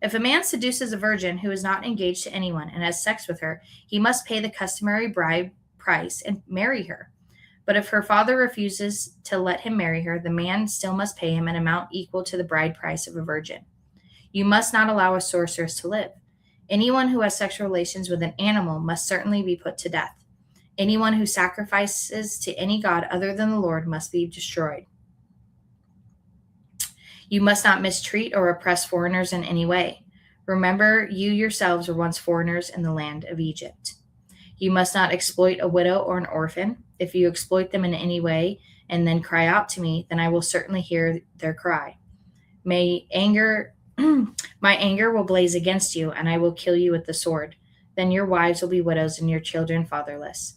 If a man seduces a virgin who is not engaged to anyone and has sex with her, he must pay the customary bride price and marry her. But if her father refuses to let him marry her, the man still must pay him an amount equal to the bride price of a virgin. You must not allow a sorceress to live. Anyone who has sexual relations with an animal must certainly be put to death. Anyone who sacrifices to any god other than the Lord must be destroyed. You must not mistreat or oppress foreigners in any way. Remember, you yourselves were once foreigners in the land of Egypt. You must not exploit a widow or an orphan. If you exploit them in any way and then cry out to me, then I will certainly hear their cry. My anger will blaze against you, and I will kill you with the sword. Then your wives will be widows and your children fatherless.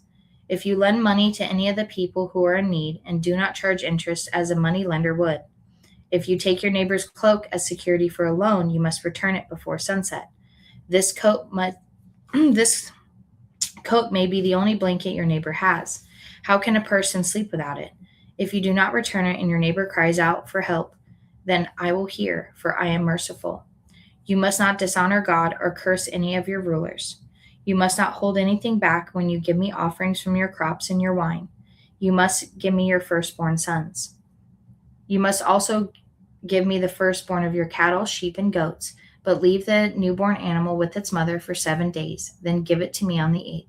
If you lend money to any of the people who are in need, and do not charge interest as a money lender would. If you take your neighbor's cloak as security for a loan, you must return it before sunset. This coat may be the only blanket your neighbor has. How can a person sleep without it? If you do not return it and your neighbor cries out for help, then I will hear, for I am merciful. You must not dishonor God or curse any of your rulers. You must not hold anything back when you give me offerings from your crops and your wine. You must give me your firstborn sons. You must also give me the firstborn of your cattle, sheep, and goats, but leave the newborn animal with its mother for 7 days, then give it to me on the 8th.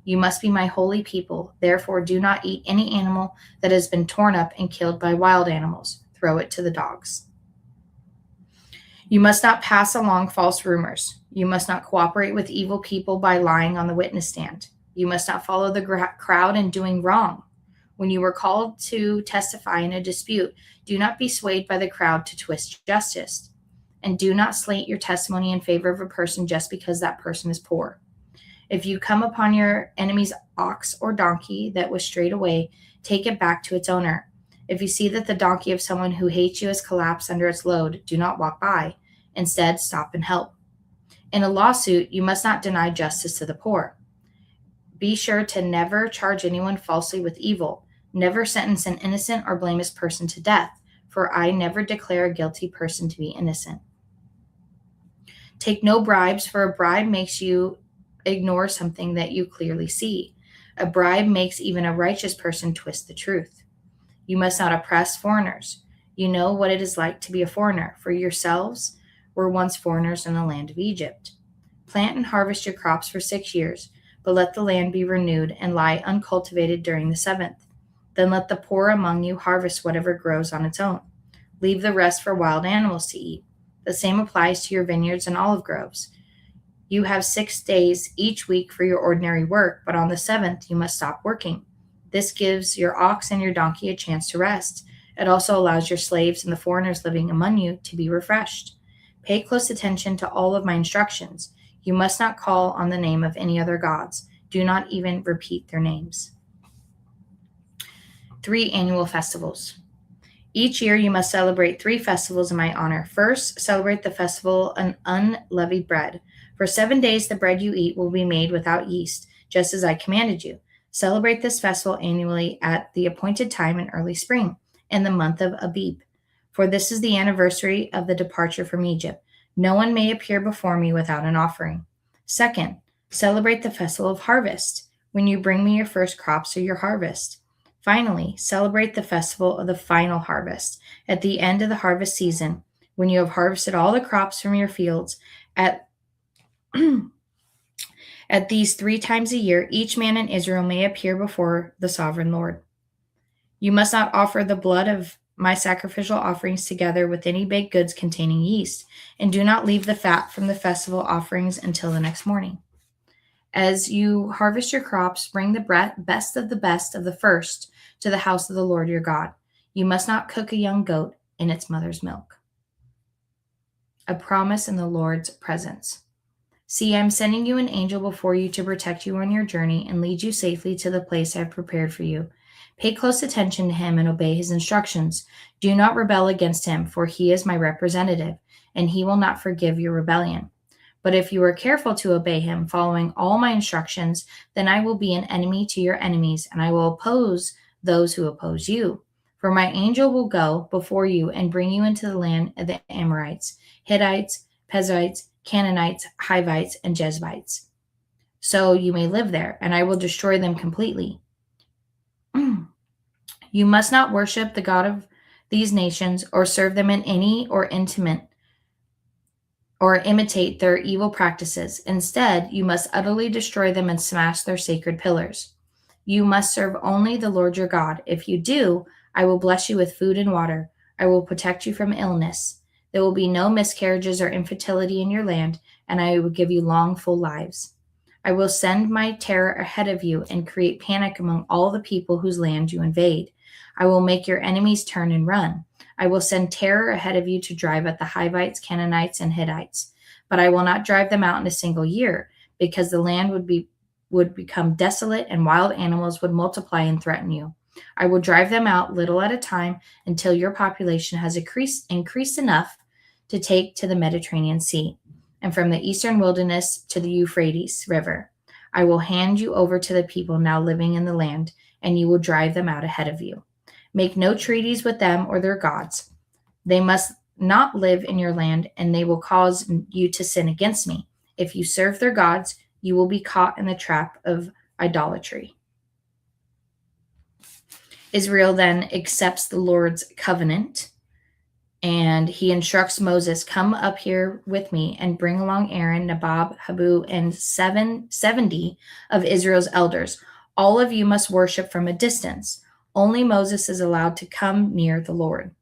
You must be my holy people, therefore do not eat any animal that has been torn up and killed by wild animals. Throw it to the dogs. You must not pass along false rumors. You must not cooperate with evil people by lying on the witness stand. You must not follow the crowd in doing wrong. When you are called to testify in a dispute, do not be swayed by the crowd to twist justice. And do not slate your testimony in favor of a person just because that person is poor. If you come upon your enemy's ox or donkey that was strayed away, take it back to its owner. If you see that the donkey of someone who hates you has collapsed under its load, do not walk by. Instead, stop and help. In a lawsuit, you must not deny justice to the poor. Be sure to never charge anyone falsely with evil. Never sentence an innocent or blameless person to death, for I never declare a guilty person to be innocent. Take no bribes, for a bribe makes you ignore something that you clearly see. A bribe makes even a righteous person twist the truth. You must not oppress foreigners. You know what it is like to be a foreigner, for yourselves were once foreigners in the land of Egypt. Plant and harvest your crops for 6 years, but let the land be renewed and lie uncultivated during the 7th. Then let the poor among you harvest whatever grows on its own. Leave the rest for wild animals to eat. The same applies to your vineyards and olive groves. You have 6 days each week for your ordinary work, but on the 7th you must stop working. This gives your ox and your donkey a chance to rest. It also allows your slaves and the foreigners living among you to be refreshed. Pay close attention to all of my instructions. You must not call on the name of any other gods. Do not even repeat their names. 3 annual festivals. Each year you must celebrate 3 festivals in my honor. First, celebrate the festival of unleavened bread. For 7 days the bread you eat will be made without yeast, just as I commanded you. Celebrate this festival annually at the appointed time in early spring, in the month of Abib. For this is the anniversary of the departure from Egypt. No one may appear before me without an offering. Second, celebrate the festival of harvest, when you bring me your first crops or your harvest. Finally, celebrate the festival of the final harvest, at the end of the harvest season, when you have harvested all the crops from your fields. At these 3 times a year, each man in Israel may appear before the sovereign Lord. You must not offer the blood of my sacrificial offerings together with any baked goods containing yeast, and do not leave the fat from the festival offerings until the next morning. As you harvest your crops, bring the best of the first to the house of the Lord your God. You must not cook a young goat in its mother's milk. A promise in the Lord's presence. See, I am sending you an angel before you to protect you on your journey and lead you safely to the place I have prepared for you. Pay close attention to him and obey his instructions. Do not rebel against him, for he is my representative, and he will not forgive your rebellion. But if you are careful to obey him, following all my instructions, then I will be an enemy to your enemies, and I will oppose those who oppose you. For my angel will go before you and bring you into the land of the Amorites, Hittites, Perizzites, Canaanites, Hivites, and Jebusites. So you may live there, and I will destroy them completely. You must not worship the God of these nations or serve them in any or imitate their evil practices. Instead, you must utterly destroy them and smash their sacred pillars. You must serve only the Lord your God. If you do, I will bless you with food and water. I will protect you from illness. There will be no miscarriages or infertility in your land, and I will give you long, full lives. I will send my terror ahead of you and create panic among all the people whose land you invade. I will make your enemies turn and run. I will send terror ahead of you to drive out the Hivites, Canaanites, and Hittites. But I will not drive them out in a single year, because the land would become desolate and wild animals would multiply and threaten you. I will drive them out little at a time until your population has increased enough to take to the Mediterranean Sea, and from the eastern wilderness to the Euphrates River. I will hand you over to the people now living in the land, and you will drive them out ahead of you. Make no treaties with them or their gods. They must not live in your land, and they will cause you to sin against me. If you serve their gods, you will be caught in the trap of idolatry. Israel then accepts the Lord's covenant, and he instructs Moses, come up here with me and bring along Aaron, Nadab, Abihu, and 70 of Israel's elders. All of you must worship from a distance. Only Moses is allowed to come near the Lord.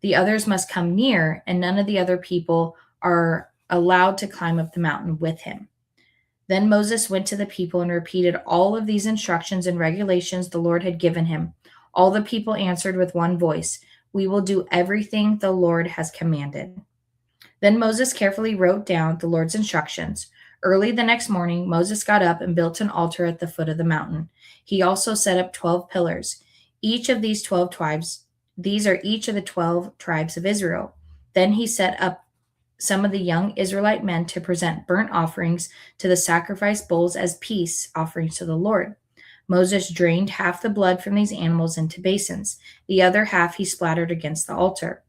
The others must come near, and none of the other people are allowed to climb up the mountain with him. Then Moses went to the people and repeated all of these instructions and regulations the Lord had given him. All the people answered with one voice, we will do everything the Lord has commanded. Then Moses carefully wrote down the Lord's instructions. Early the next morning, Moses got up and built an altar at the foot of the mountain. He also set up 12 pillars. Each of these 12 tribes, these are each of the 12 tribes of Israel. Then he set up some of the young Israelite men to present burnt offerings to the sacrifice bulls as peace offerings to the Lord. Moses drained half the blood from these animals into basins. The other half he splattered against the altar.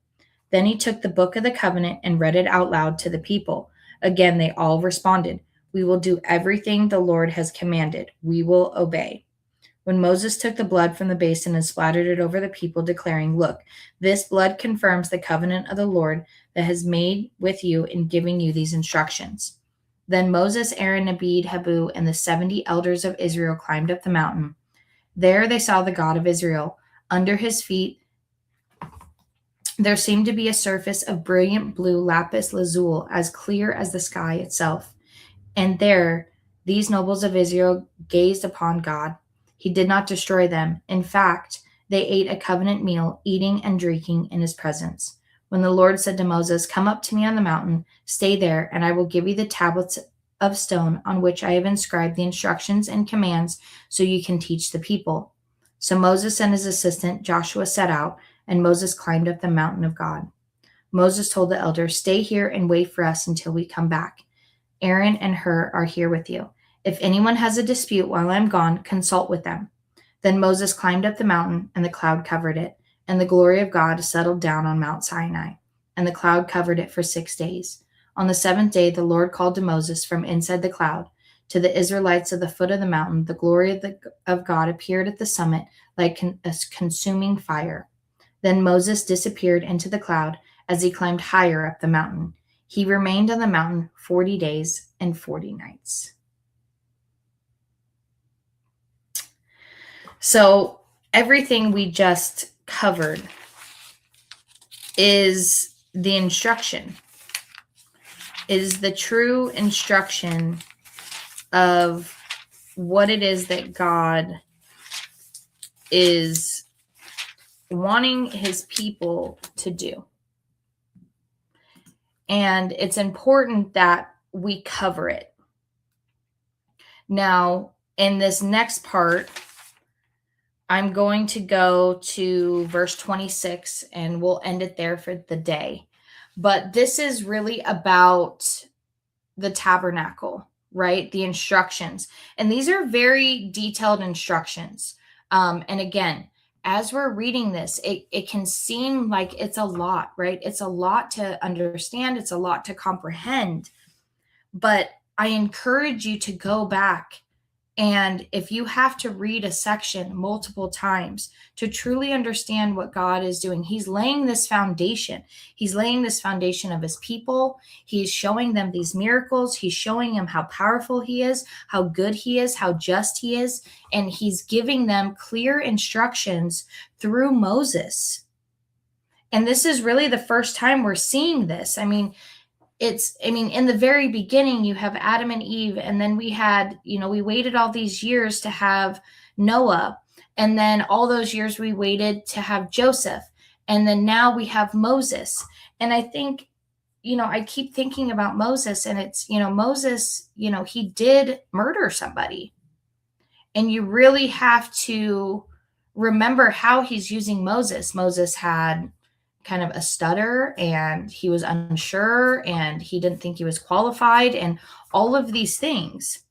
Then he took the book of the covenant and read it out loud to the people. Again, they all responded, we will do everything the Lord has commanded. We will obey. When Moses took the blood from the basin and splattered it over the people, declaring, look, this blood confirms the covenant of the Lord that has made with you in giving you these instructions. Then Moses, Aaron, Nadab, Abihu, and the 70 elders of Israel climbed up the mountain. There they saw the God of Israel. Under his feet there seemed to be a surface of brilliant blue lapis lazuli, as clear as the sky itself. And there these nobles of Israel gazed upon God. He did not destroy them. In fact, they ate a covenant meal, eating and drinking in his presence. When the Lord said to Moses, come up to me on the mountain, stay there, and I will give you the tablets of stone on which I have inscribed the instructions and commands so you can teach the people. So Moses and his assistant Joshua set out, and Moses climbed up the mountain of God. Moses told the elders, stay here and wait for us until we come back. Aaron and Hur are here with you. If anyone has a dispute while I'm gone, consult with them. Then Moses climbed up the mountain, and the cloud covered it, and the glory of God settled down on Mount Sinai, and the cloud covered it for 6 days. On the 7th day, the Lord called to Moses from inside the cloud. To the Israelites at the foot of the mountain, the glory of God appeared at the summit like a consuming fire. Then Moses disappeared into the cloud as he climbed higher up the mountain. He remained on the mountain 40 days and 40 nights. So everything we just covered is the instruction, is the true instruction of what it is that God is wanting his people to do. And it's important that we cover it. Now, in this next part, I'm going to go to verse 26 and we'll end it there for the day. But this is really about the tabernacle, right? The instructions. And these are very detailed instructions. And again, as we're reading this, it can seem like it's a lot, right? It's a lot to understand, it's a lot to comprehend. But I encourage you to go back, and if you have to read a section multiple times to truly understand what God is doing, He's laying this foundation. He's laying this foundation of His people. He's showing them these miracles. He's showing them how powerful He is, how good He is, how just He is. And He's giving them clear instructions through Moses. And this is really the first time we're seeing this. I mean, in the very beginning, you have Adam and Eve, and then we waited all these years to have Noah, and then all those years we waited to have Joseph, and then now we have Moses. And I think, I keep thinking about Moses, and it's, Moses, he did murder somebody. And you really have to remember how he's using Moses. Moses had kind of a stutter, and he was unsure, and he didn't think he was qualified, and all of these things.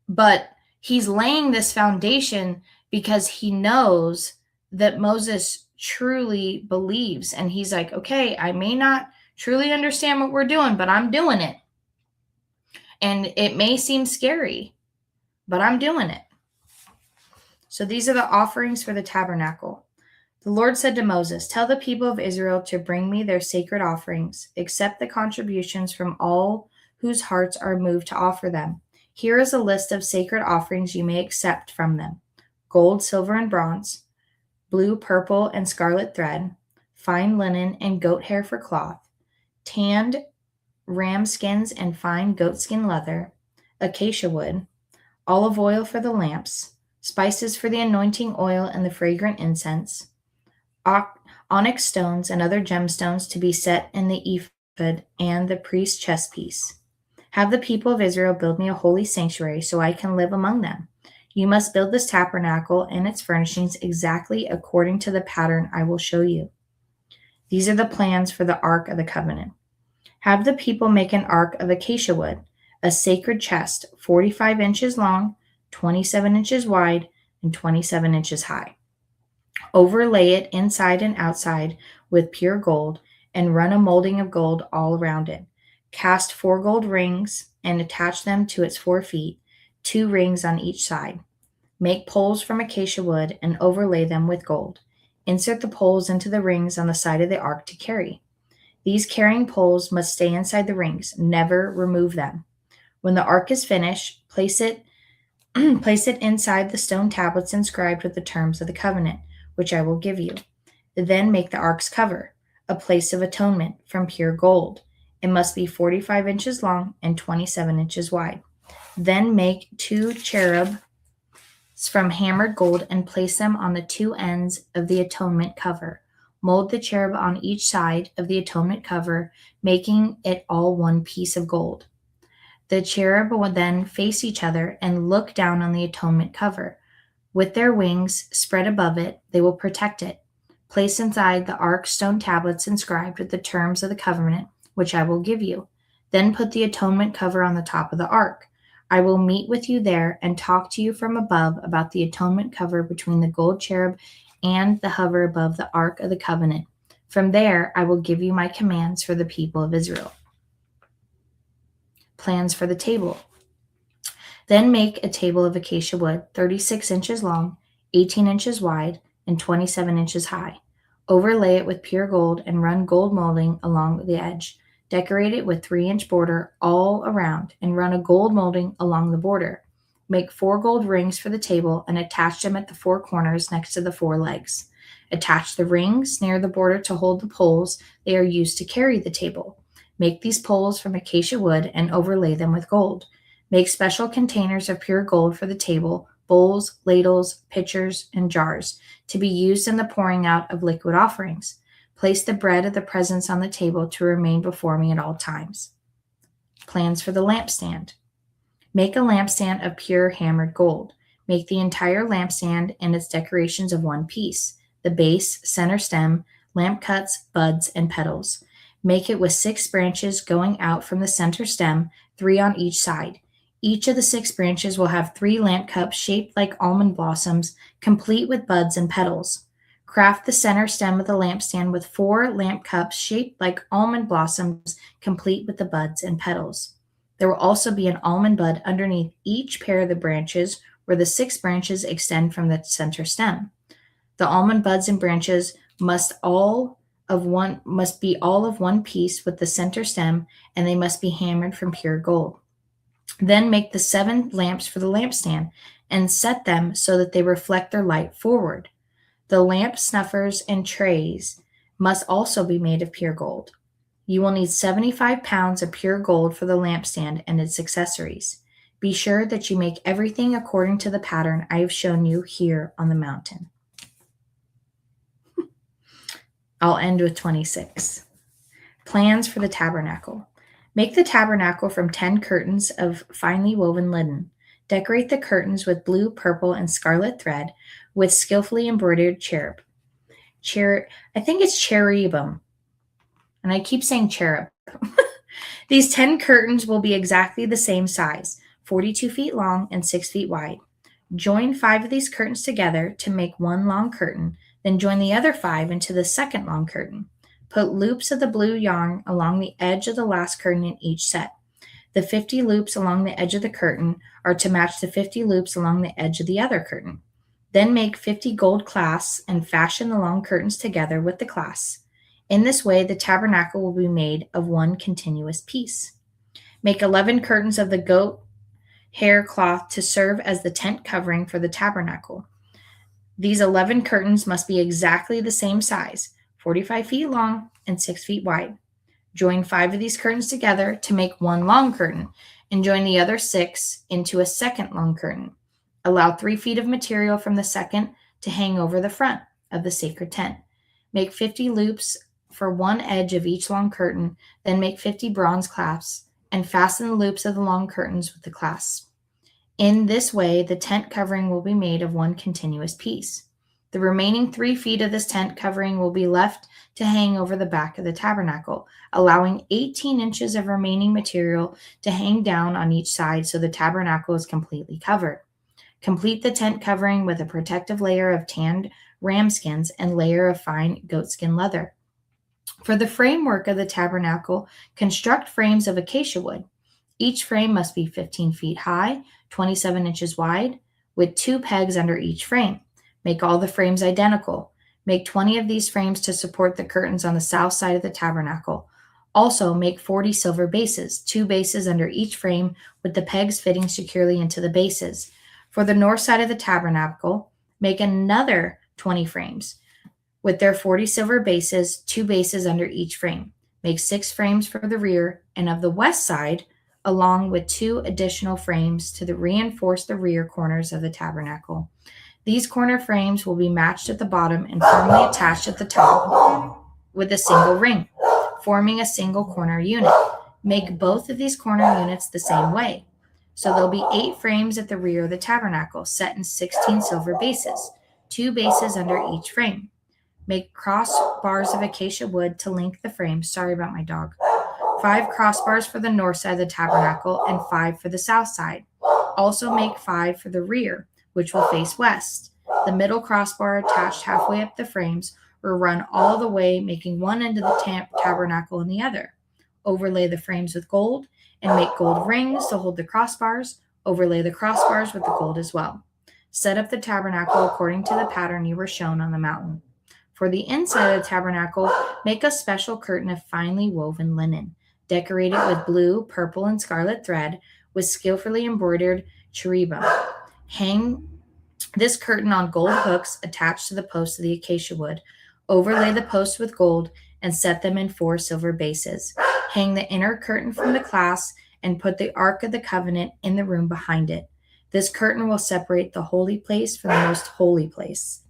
But he's laying this foundation because he knows that Moses truly believes. And he's like, okay, I may not truly understand what we're doing, but I'm doing it. And it may seem scary, but I'm doing it. So these are the offerings for the tabernacle. The Lord said to Moses, "Tell the people of Israel to bring me their sacred offerings, accept the contributions from all whose hearts are moved to offer them. Here is a list of sacred offerings you may accept from them: gold, silver, and bronze, blue, purple, and scarlet thread, fine linen and goat hair for cloth, tanned ram skins and fine goatskin leather, acacia wood, olive oil for the lamps, spices for the anointing oil and the fragrant incense, onyx stones and other gemstones to be set in the ephod and the priest's chest piece. Have the people of Israel build me a holy sanctuary so I can live among them. You must build this tabernacle and its furnishings exactly according to the pattern I will show you. These are the plans for the Ark of the Covenant. Have the people make an ark of acacia wood, a sacred chest, 45 inches long, 27 inches wide, and 27 inches high. Overlay it inside and outside with pure gold, and run a molding of gold all around it. Cast 4 gold rings and attach them to its 4 feet, 2 rings on each side. Make poles from acacia wood and overlay them with gold. Insert the poles into the rings on the side of the ark to carry. These carrying poles must stay inside the rings. Never remove them. When the ark is finished, place it inside the stone tablets inscribed with the terms of the covenant, which I will give you. Then make the ark's cover, a place of atonement, from pure gold. It must be 45 inches long and 27 inches wide. Then make 2 cherubs from hammered gold and place them on the 2 ends of the atonement cover. Mold the cherub on each side of the atonement cover, making it all one piece of gold. The cherub will then face each other and look down on the atonement cover. With their wings spread above it, they will protect it. Place inside the ark stone tablets inscribed with the terms of the covenant, which I will give you. Then put the atonement cover on the top of the ark. I will meet with you there and talk to you from above about the atonement cover between the gold cherub and the hover above the ark of the covenant. From there, I will give you my commands for the people of Israel. Plans for the table. Then make a table of acacia wood, 36 inches long, 18 inches wide, and 27 inches high. Overlay it with pure gold and run gold molding along the edge. Decorate it with 3-inch border all around and run a gold molding along the border. Make 4 gold rings for the table and attach them at the 4 corners next to the 4 legs. Attach the rings near the border to hold the poles they are used to carry the table. Make these poles from acacia wood and overlay them with gold. Make special containers of pure gold for the table, bowls, ladles, pitchers, and jars, to be used in the pouring out of liquid offerings. Place the bread of the presence on the table to remain before me at all times. Plans for the lampstand. Make a lampstand of pure hammered gold. Make the entire lampstand and its decorations of one piece: the base, center stem, lamp cuts, buds, and petals. Make it with 6 branches going out from the center stem, 3 on each side. Each of the 6 branches will have 3 lamp cups shaped like almond blossoms, complete with buds and petals. Craft the center stem of the lampstand with 4 lamp cups shaped like almond blossoms, complete with the buds and petals. There will also be an almond bud underneath each pair of the branches where the 6 branches extend from the center stem. The almond buds and branches must be all of one piece with the center stem, and they must be hammered from pure gold. Then make the 7 lamps for the lampstand and set them so that they reflect their light forward. The lamp snuffers and trays must also be made of pure gold. You will need 75 pounds of pure gold for the lampstand and its accessories. Be sure that you make everything according to the pattern I have shown you here on the mountain. I'll end with 26. Plans for the tabernacle. Make the tabernacle from 10 curtains of finely woven linen. Decorate the curtains with blue, purple, and scarlet thread with skillfully embroidered cherub. I think it's cherubim. And I keep saying cherub. These 10 curtains will be exactly the same size, 42 feet long and 6 feet wide. Join 5 of these curtains together to make one long curtain, then join the other 5 into the second long curtain. Put loops of the blue yarn along the edge of the last curtain in each set. The 50 loops along the edge of the curtain are to match the 50 loops along the edge of the other curtain. Then make 50 gold clasps and fashion the long curtains together with the clasps. In this way, the tabernacle will be made of one continuous piece. Make 11 curtains of the goat hair cloth to serve as the tent covering for the tabernacle. These 11 curtains must be exactly the same size, 45 feet long and 6 feet wide. Join 5 of these curtains together to make one long curtain, and join the other 6 into a second long curtain. Allow 3 feet of material from the second to hang over the front of the sacred tent. Make 50 loops for one edge of each long curtain, then make 50 bronze clasps, and fasten the loops of the long curtains with the clasps. In this way, the tent covering will be made of one continuous piece. The remaining 3 feet of this tent covering will be left to hang over the back of the tabernacle, allowing 18 inches of remaining material to hang down on each side so the tabernacle is completely covered. Complete the tent covering with a protective layer of tanned ram skins and layer of fine goatskin leather. For the framework of the tabernacle, construct frames of acacia wood. Each frame must be 15 feet high, 27 inches wide, with 2 pegs under each frame. Make all the frames identical. Make 20 of these frames to support the curtains on the south side of the tabernacle. Also, make 40 silver bases, 2 bases under each frame, with the pegs fitting securely into the bases. For the north side of the tabernacle, make another 20 frames, with their 40 silver bases, 2 bases under each frame. Make 6 frames for the rear and of the west side, along with 2 additional frames to reinforce the rear corners of the tabernacle. These corner frames will be matched at the bottom and firmly attached at the top with a single ring, forming a single corner unit. Make both of these corner units the same way. So there'll be 8 frames at the rear of the tabernacle, set in 16 silver bases, 2 bases under each frame. Make crossbars of acacia wood to link the frames. Sorry about my dog. 5 crossbars for the north side of the tabernacle and 5 for the south side. Also make 5 for the rear, which will face west. The middle crossbar attached halfway up the frames will run all the way, making one end of the tabernacle and the other. Overlay the frames with gold and make gold rings to hold the crossbars. Overlay the crossbars with the gold as well. Set up the tabernacle according to the pattern you were shown on the mountain. For the inside of the tabernacle, make a special curtain of finely woven linen. Decorate it with blue, purple, and scarlet thread with skillfully embroidered cherubim. Hang this curtain on gold hooks attached to the posts of the acacia wood. Overlay the posts with gold and set them in 4 silver bases. Hang the inner curtain from the clasp and put the Ark of the Covenant in the room behind it. This curtain will separate the holy place from the most holy place.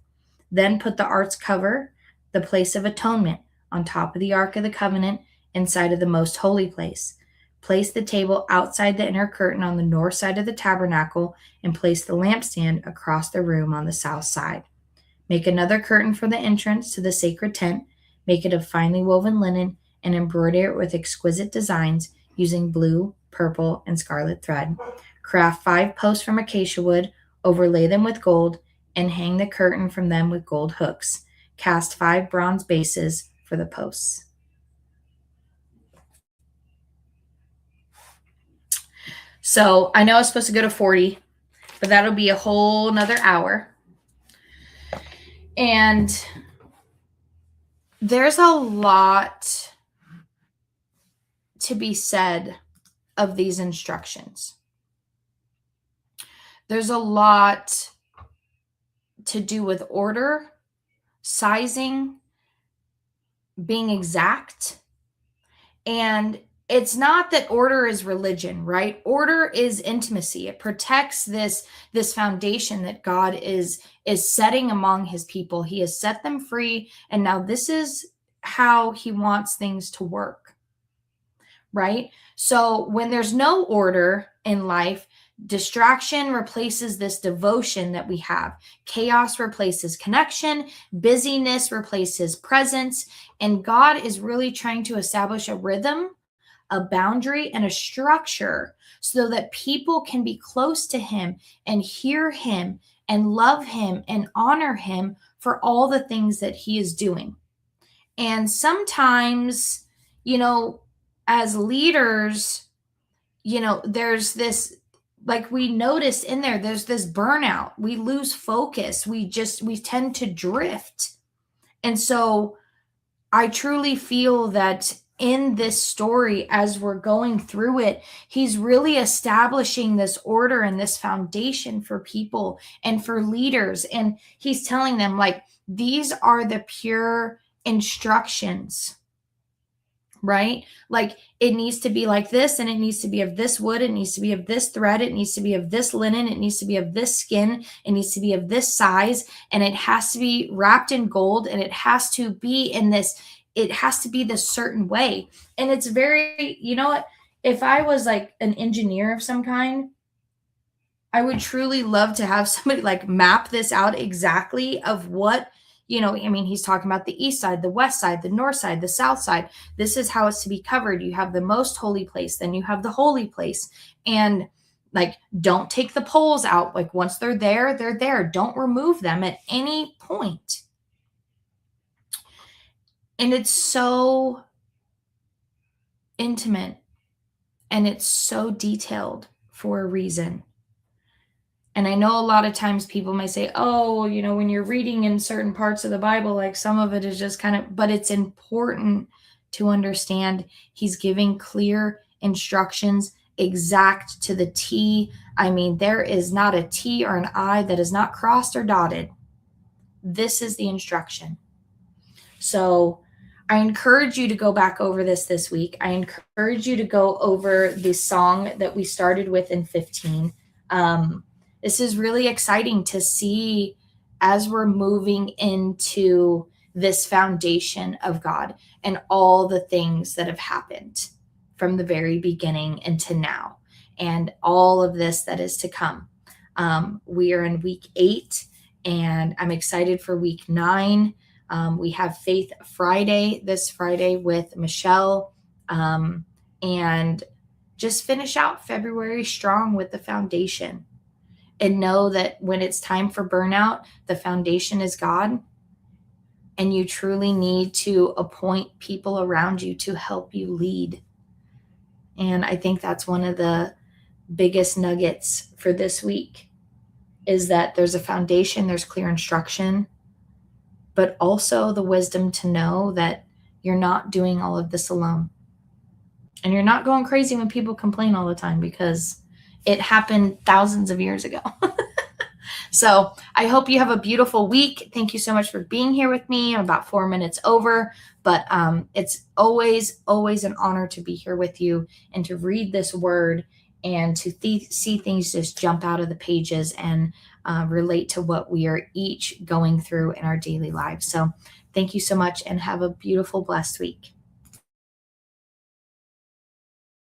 Then put the Ark's cover, the place of atonement, on top of the Ark of the Covenant inside of the most holy place. Place the table outside the inner curtain on the north side of the tabernacle and place the lampstand across the room on the south side. Make another curtain for the entrance to the sacred tent. Make it of finely woven linen and embroider it with exquisite designs using blue, purple, and scarlet thread. Craft 5 posts from acacia wood, overlay them with gold, and hang the curtain from them with gold hooks. Cast 5 bronze bases for the posts. So I know I was supposed to go to 40, but that'll be a whole nother hour. And there's a lot to be said of these instructions. There's a lot to do with order, sizing, being exact. And it's not that order is religion, right? Order is intimacy. It protects this foundation that God is setting among his people. He has set them free, and now this is how he wants things to work, right? So when there's no order in life, distraction replaces this devotion that we have. Chaos replaces connection. Busyness replaces presence. And God is really trying to establish a rhythm, a boundary, and a structure so that people can be close to him and hear him and love him and honor him for all the things that he is doing. And sometimes, as leaders, there's this, like we noticed in there's this burnout. We lose focus. We tend to drift. And so I truly feel that in this story, as we're going through it, he's really establishing this order and this foundation for people and for leaders. And he's telling them, like, these are the pure instructions, right? Like, it needs to be like this, and it needs to be of this wood, it needs to be of this thread, it needs to be of this linen, it needs to be of this skin, it needs to be of this size, and it has to be wrapped in gold, and it has to be it has to be this certain way. And it's very, if I was like an engineer of some kind, I would truly love to have somebody like map this out exactly of what, he's talking about the east side, the west side, the north side, the south side. This is how it's to be covered. You have the most holy place, then you have the holy place. And like, don't take the poles out. Like, once they're there, they're there. Don't remove them at any point. And it's so intimate and it's so detailed for a reason. And I know a lot of times people may say, oh, when you're reading in certain parts of the Bible, like some of it is just but it's important to understand he's giving clear instructions, exact to the T. I mean, there is not a T or an I that is not crossed or dotted. This is the instruction. So I encourage you to go back over this week. I encourage you to go over the song that we started with in 15. This is really exciting to see as we're moving into this foundation of God and all the things that have happened from the very beginning into now, and all of this that is to come. We are in week 8, and I'm excited for week 9. We have Faith Friday this Friday with Michelle, and just finish out February strong with the foundation, and know that when it's time for burnout, the foundation is God, and you truly need to appoint people around you to help you lead. And I think that's one of the biggest nuggets for this week, is that there's a foundation, there's clear instruction, but also the wisdom to know that you're not doing all of this alone. And you're not going crazy when people complain all the time, because it happened thousands of years ago. So I hope you have a beautiful week. Thank you so much for being here with me. I'm about 4 minutes over, but it's always an honor to be here with you and to read this word and to see things just jump out of the pages and relate to what we are each going through in our daily lives. So thank you so much, and have a beautiful, blessed week.